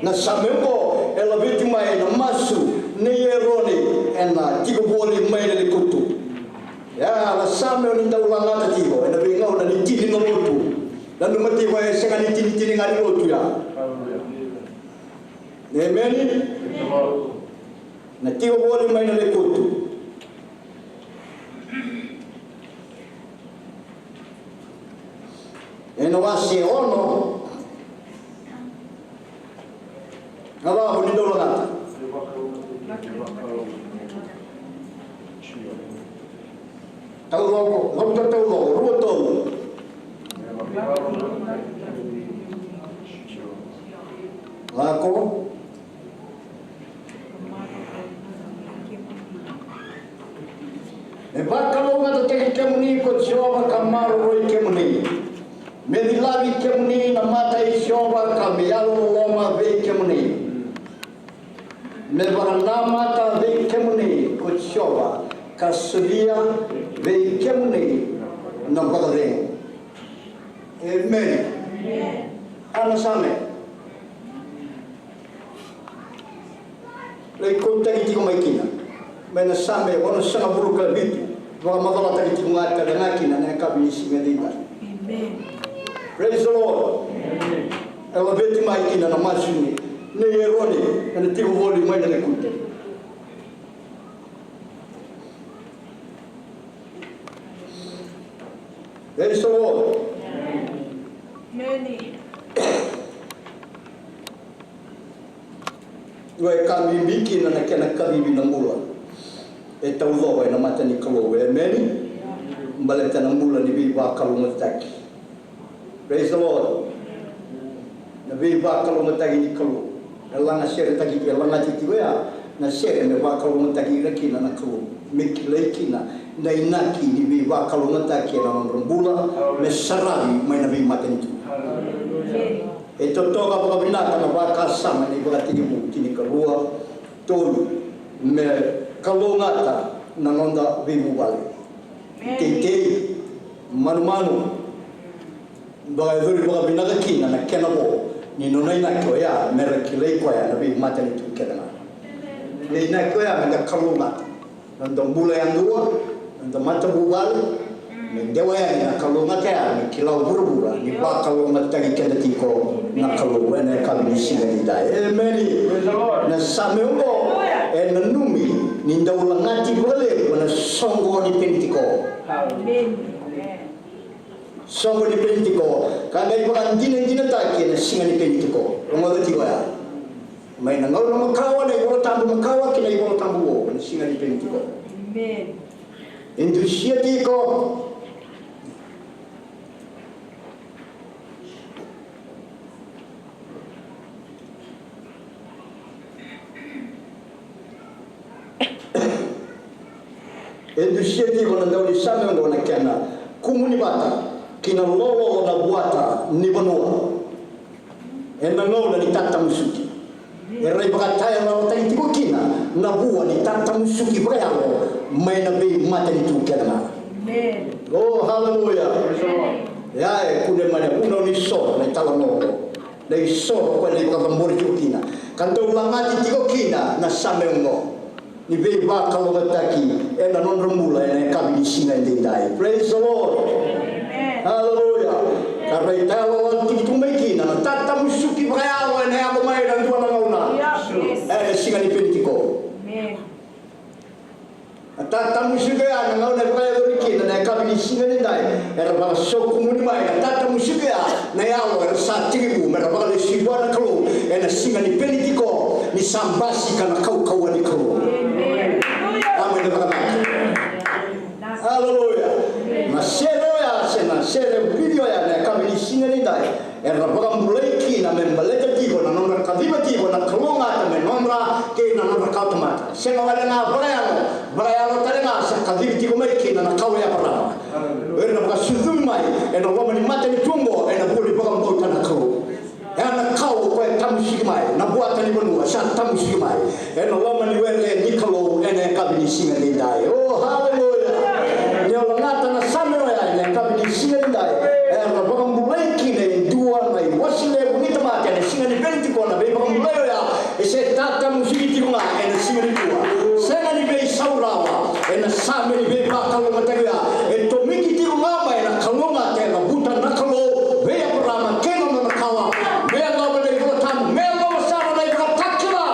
na same mo ela vitu mai na masu ne yerone ena tiko boli mai le kutu ya la same oni ndaulanga tatigo ena bi ngau na ni tini no lutu dan mati wa senga ni tini ngari lutu ya Amen. Na tiko boli mai na le kutu ena wase ono ngaba honi ndaulanga tau logo, não tá tau logo, rua todo. Lá como? E baka longa do te kemuni ko Jehova kamaru roi kemuni. Me dilavi kemuni na mata I Jehova kamialo loma ve kemuni. Me varana mata ve kemuni ko Jehova kasulia ve kemuni na bagare. Amen. Ana same. Lei conta ki ko mai kina. Mena same ono sana buruka bitu. Wa magala ta ki ngata na kina na kabi singadina. Amen. Praise the Lord. Amen. Ela beti mai kina na masuni. Ne yeroni na tigo voli mai na kuta. Praise the Lord. Many. Ue kami miki na kena kabibi na mula. E tau loa na mata ni kalo. Amen. Mbaleta na mula ni biba kalungataki. Praise the Lord. Na biba kalungataki ni kalo. Elanga sere taki ki elanga titiwea. Na sere me ba kalungataki reki na kalo. Miki leiki na inaki ni biba kalungataki na mambula. Me sarabi mai na biba mata ni tu. E totoka pa binata na baka sama ni baka timu kini kalua tolu me kalongata na nonda bimu bale tete manu baka duri baka binaka kina na kenabo ni nona ina ko ya merekile ko ya na bi mata ni tukena ni na ko ya me kalongata nonda mula yang dua nonda mata bubal dewa ya kalongata ya me kilau burbura ni baka kalongata ki kena tiko na kalau wana kami singa ni dai amen na sameo e na numi ni ndaula ngati bole wana songo ni pentiko amen songo ni pentiko kanga iba ndine take na singa ni pentiko ngoga tiwa ya mai na ngau na makawa na ibo tambu makawa kina ibo tambu na singa ni pentiko amen indusia tiko Edusieti kona ndauli same ngona kena kumuni bata kina lolo na buata ni banua ena ngona ni tata musuki era ibakataya na utai tibo kina na bua ni tata musuki bralo mai na be mata ni tu kena amen oh hallelujah ya kude mana kuna ni so na tala no na iso kwa ni kwa mbori tu kina kanto ulangati tibo kina na same ngo ni be ba kalongataki ena non remula ena kabi singa ndai praise the Lord amen hallelujah karena italo tikitu mekina na tata musuki brao ena abo mai dan dua ngauna singa ni pentiko amen tata musuki ana ngauna brao rikina na kabi singa ndai era ba soku muni mai tata musuki na yao era sa tribu mera ba le sibana kalo ena singa ni pentiko ni sambasi kana kau ni kalo hallelujah masero ya sena sere video ya na kamili singa ni dai era bagam buleki na membaleta tigo na nomra kadiba tigo na kalonga na nomra ke na nomra kautomata sena wala na brayalo tarenga sa kadiba tigo mai ke na kawe ya para era na suzumi mai ena wama ni mata ni tumbo ena buli bagam bota na kau ena kau kwa tamushiki mai na buata ni bonua sa tamu simai e no lama ni wele ni kalo ene kabini singa ni dai oh haleluya ni ola ngata na same wa ene kabini singa ni dai e na bang mulai kine dua mai wasile bonita mate ene singa ni benti kona be bang mulai ya e se tata musiki nga ene singa ni dua senga ni be saurawa ene same ni be ba kalo matagia e to miki ti nga mai na kalonga te na buta na kalo be ya programa keno na kawa be na ba le ko tam me lo sa na ko takila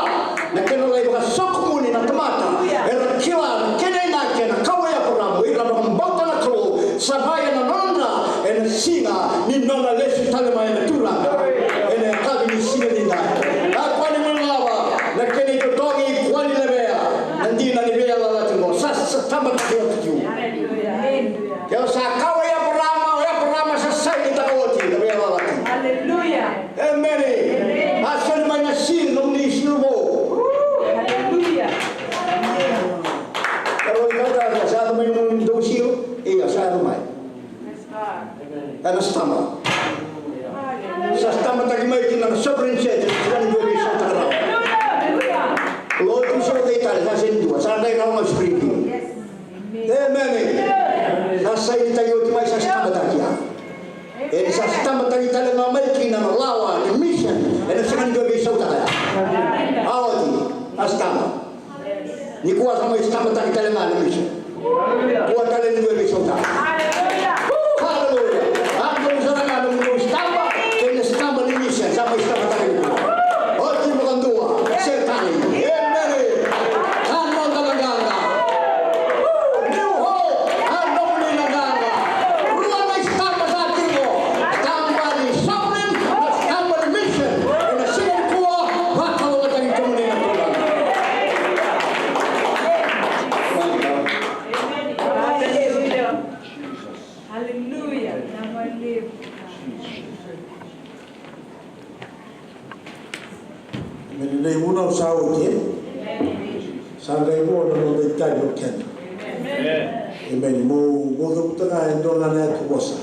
na keno le ko sokumuni na tomata era kila kene na kena kawa ya programa ira ba mbota na kalo sabaya na nonda ene singa ni nona lesu tale mai na tura ene kabi ni singa ni na akwani mlawa na kene to togi kwani lebea ndina ni bea la tingo sasa tamba tu ya sa kawa ya programa sa sai ta oti na bea la Hallelujah. amen asal mana sin no ni sinubo Hallelujah. kalau kita sa mai mun do siu sa mai Yes, God. ana stama sa stama ta mai kina sobrin che kan go ni sa ta Hallelujah. lo tu so dei tal sa sen dua sa dai na mas friki amen na sai ta yo ti mai sa stama ta kia e sa stama ta ita le na mai kina na lawa ni mission e na kan go ni sa ta ya awati astama ni kuwa sama stama ta ita le na mission kuwa ta le ni go ni sa ta Hallelujah. haleluya ando usana na mo stama ke stama ni mission sama stama ta ni oti mo kandua setani amen ano dalaganga new hope ano ni naganga ruwa na stama sa tingo stama ni sovereign stama ni mission na sino kuwa bakal wala ni tumuni na kuwa Hallelujah. Hallelujah. Nama live. Meni nei una usao ke. Sanga i mo no dei tai no ken. Amen. Mo do tanga e dona na tu bosa.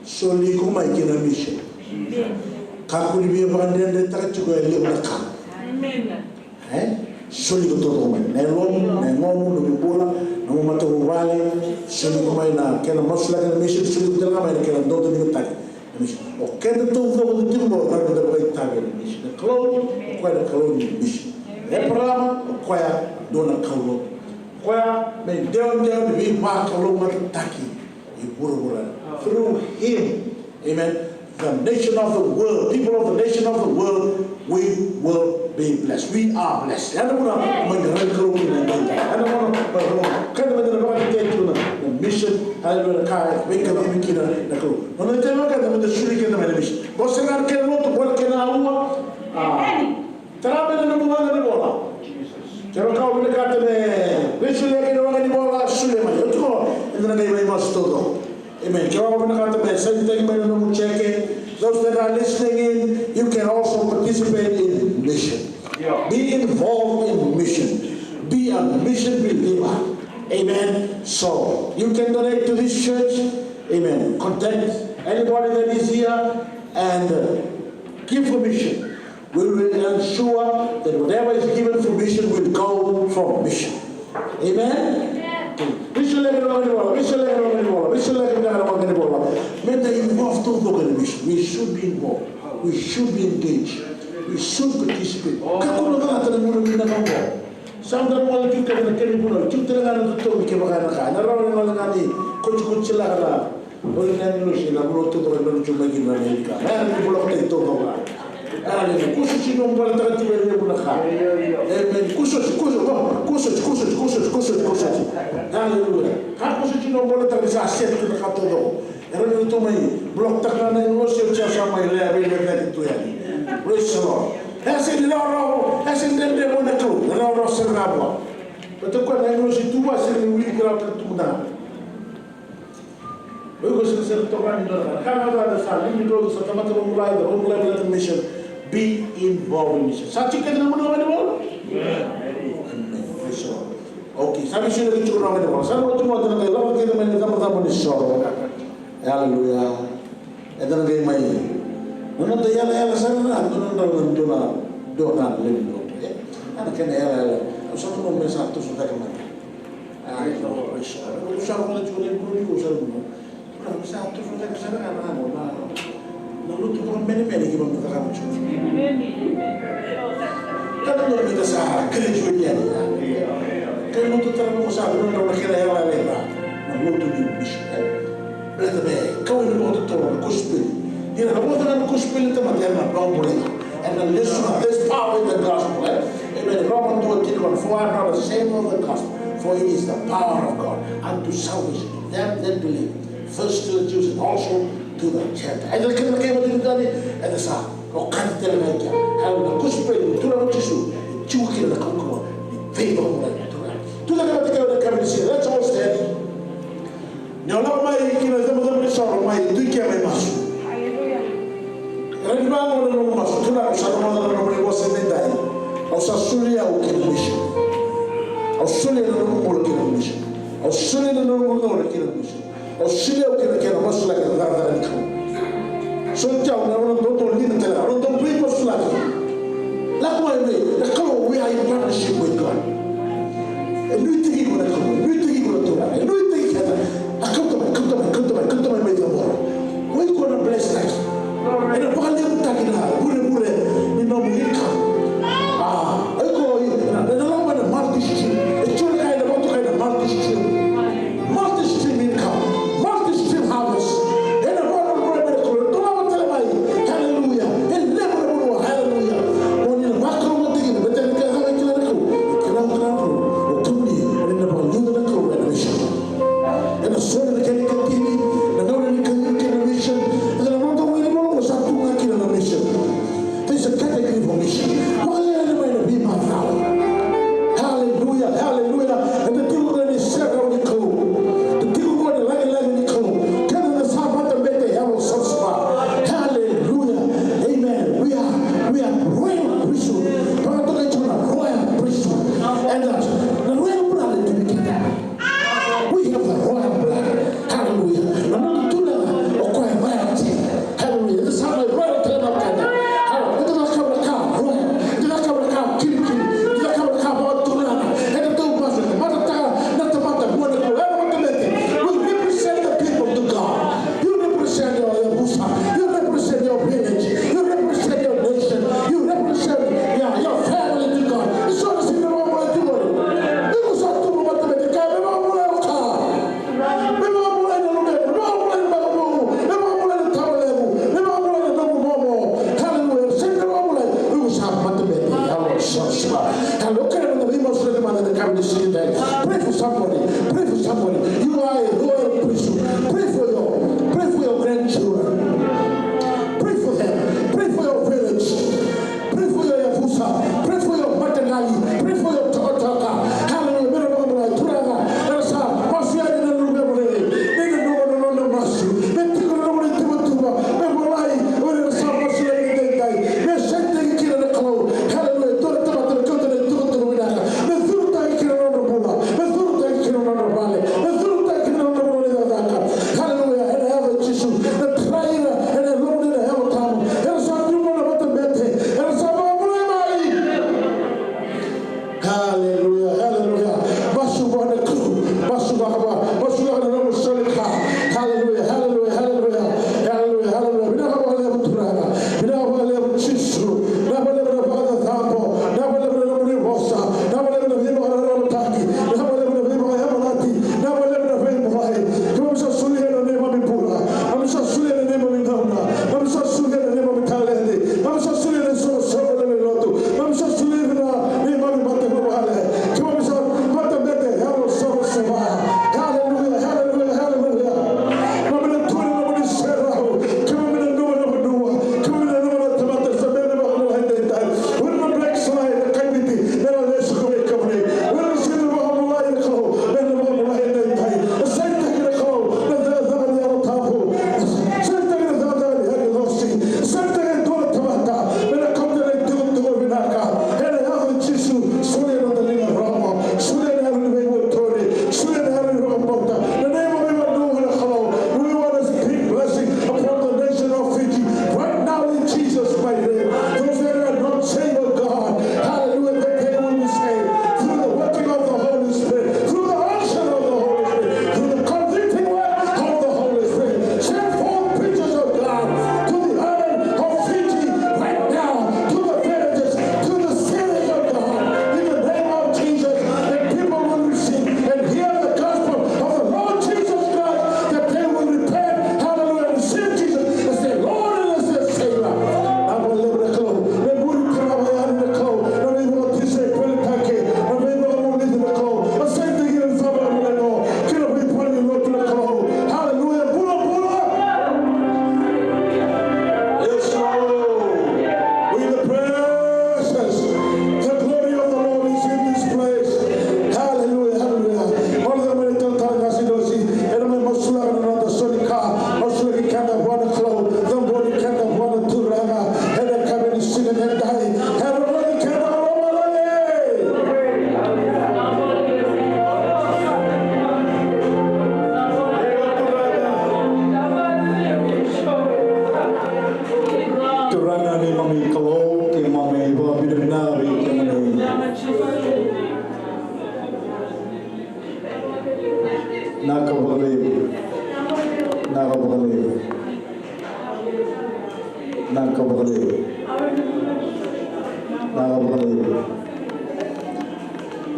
So li ko mai ke na mission. Ka ku ni bi brande de ta tu ko le na ka. Amen. So li ko to mai. Ne lo ne ngomu no bi bola, no mo mato vale. So li ko mai na ke na mosla ke na mission so li ko tanga mai ke na do ni ta. O que de todo o tipo na da vai estar mission. Cloud, qual é cloud mission. É programa, qual é dona cloud. Qual é me deu de vir para cloud mataki e burubura. Through him, amen. The nation of the world, people of the nation of the world, we will be blessed. We are blessed. I don't want to make a cloud in the I don't want to kind of the mission. Hallelujah. Car, make a living in the cloud. No, they don't get the shooting in the mission. What's the guy can not work in our Trabene no mundo de bola. Quero cá o mercado de deixa ele que não vai de bola sule mas eu tô ainda nem vai mais todo. Amen. Quero o mercado de sai tem mais no check. Those that are listening in, you can also participate in mission. Be involved in mission. Be a mission believer. Amen. So you can donate to this church. Amen. Contact anybody that is here and give for mission. We will ensure that whatever is given for mission will go for mission. Amen? Mission like Men they involved to look at the mission. We should be involved. We should be engaged. We should participate. Kako na natin ang muna ginagawa. Saan na mga kita na kinipuno? Kita na nga ito may kibaka na ka. Narawan na nga ni kutsi-kutsi lang na. Wala na nilo sila. Mulo ito ito rin chumagin na nilika. Kaya nang bulok na ito ka. Kuso sinong pala taga tiba niya muna ka. Amen. Kuso. Hallelujah. Kako sinong pala taga sa aset ko na katodo. Era nito may blok takna na yung siya sa may level na dito yan. Praise the Lord. Hasin loro, hasin dende mo na to. Loro sa rabo. Pero ko na yung si tuwa sa uli grab ta tuna. Luego se to kan do. Kana da sa ni do sa tamata mo mulai da mo mulai da mission. Be involved in mission. Sa chicken na mo na mo. Praise the Lord. Okay, sabi siya na chukura mo. Sa mo tumo da na lawa kita man da mo ni show. Hallelujah. Ito na kayo may. Nung nandayala-yala sana na, doon na lindo. Anak kena ela. Usah tu nombor satu sudah kemana? Itu usah kalau jual bulu juga usah dulu. Kalau satu sudah kesana kan anu lah. Lalu tu pun meni kita minta kamu cuci. Kalau tu kita sah kerja jual dia. Kalau tu terlalu usah dulu orang kena ela ela. Lalu tu ni bisik. Berarti kau ini waktu tu orang kuspil. Dia nak waktu orang kuspil itu macam mana? Belum boleh. And then listen, there's power in the gospel. Amen. Romans 12:1. For I am not ashamed of the gospel, for it is the power of God unto salvation to them that believe, first to the Jews and also to the Gentiles. And the kingdom came into the and the Son. O can't tell me again. How the gospel to the Jesus, you kill the conqueror, favor of the to the Catholic community. Let's all stand. Nyala mai kina zama sorrow mai dukia mai masu. Rani bango na no masu tuna usaroma na no mwe wose ndai. Ausasulia ukinisha. Ausulia na no mwe ukinisha. Ausulia na no mwe ukinisha. Ausulia ukinisha masu la kana dara nika. So jao na no to lina tela. No to bring masu la. La kwa ime, la kalo we are in partnership with God. And we think you want to come. We think you want to run. And we think come to my mate tomorrow. We're going to bless that. And the Bible is talking about bure ni no mulika. Eko na naloma na multi-stream. Echora kaida moto kaida multi-stream. Multi-stream income, multi-stream harvest. And the Bible is talking about tell mai hallelujah. And never know hallelujah. Oni na makro mo tigi but then ka ha kila ko. Kila ko. O tuni ni na Bible ni na ko revelation.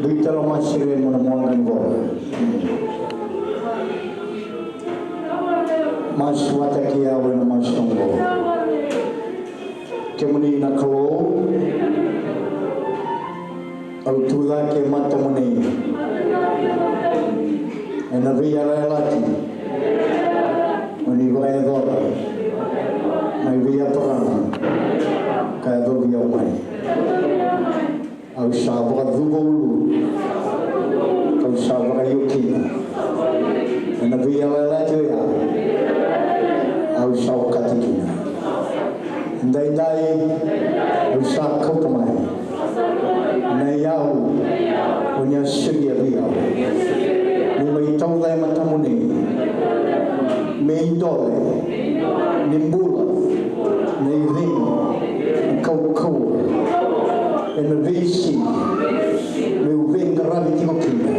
Bicara masih menemukan gol. Mas watakia wen mas tonggo. Kemuni nakalo. Au tulah ke mata muni. Enabi lati. Muni gaya dora. Mai via perang. Kaya do via mai. Au sabra dubulu. Au sabra yukina. Enabi lati ya. Au sabra katikina. Ndai au sabra kautamai. Nayau punya sedia dia. Mulai tahu dah matamu ni. Meindole, nimbula, neiring, kau, enervisi, leuven kerabi timokina,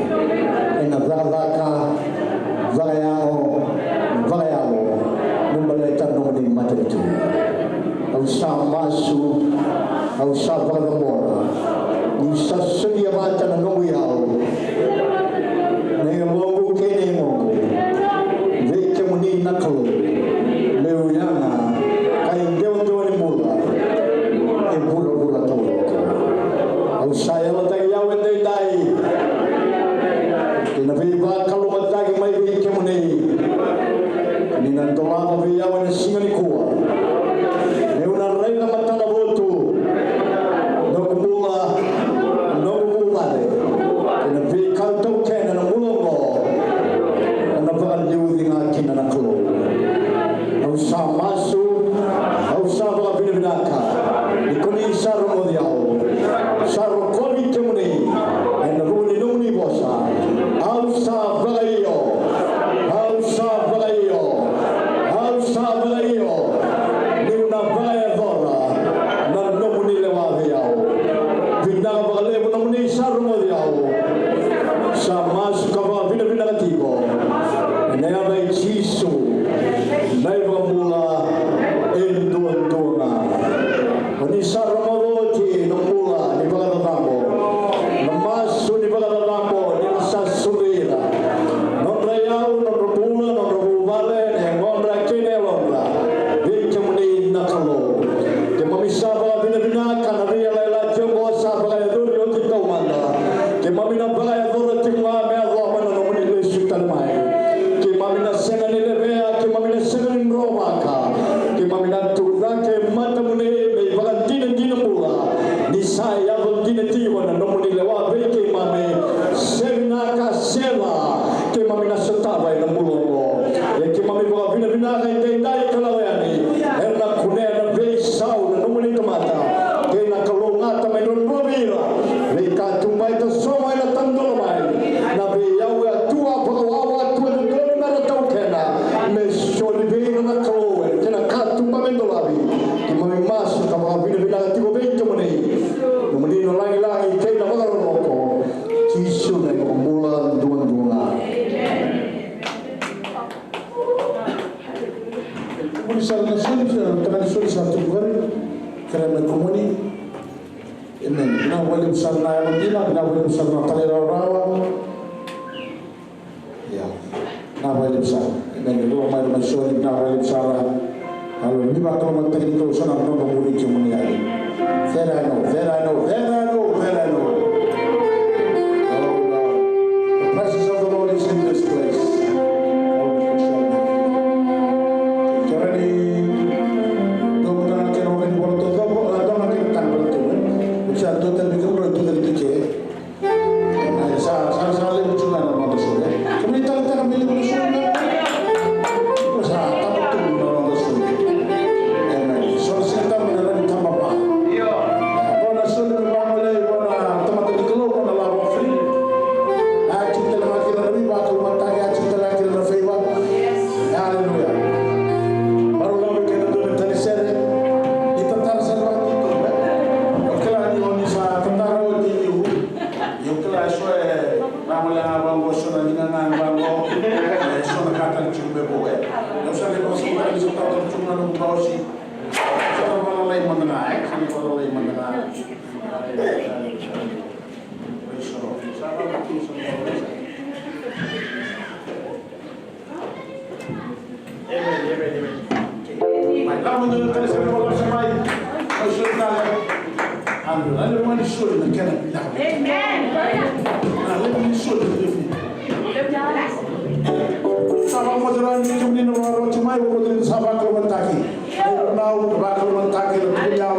enadalaka, vayao, membalai tanong ni mata itu. Ausah masuk, ausah berlemora. Isa sedia baca na nungu yao na mongu kene mongu veke muni nakalo leo yana kai deo ni mula e bula tolo au saya lata yao ende dai ina viva kalau matagi mai veke muni ni nandola vi yao na singani kuwa leo na reina matana voltu Não sabe como se faz isso, tá costumando no pausi. Só para lá e mandar, só para lá e mandar. Mas lá onde eu quero saber o que vai, eu sou cara. Ando, lá eu mando show na cara. Amen. Lá eu mando show na Sama modern ni jumni no ro chumai wo modern sabak ro mantaki. Now bakal mantaki ro punya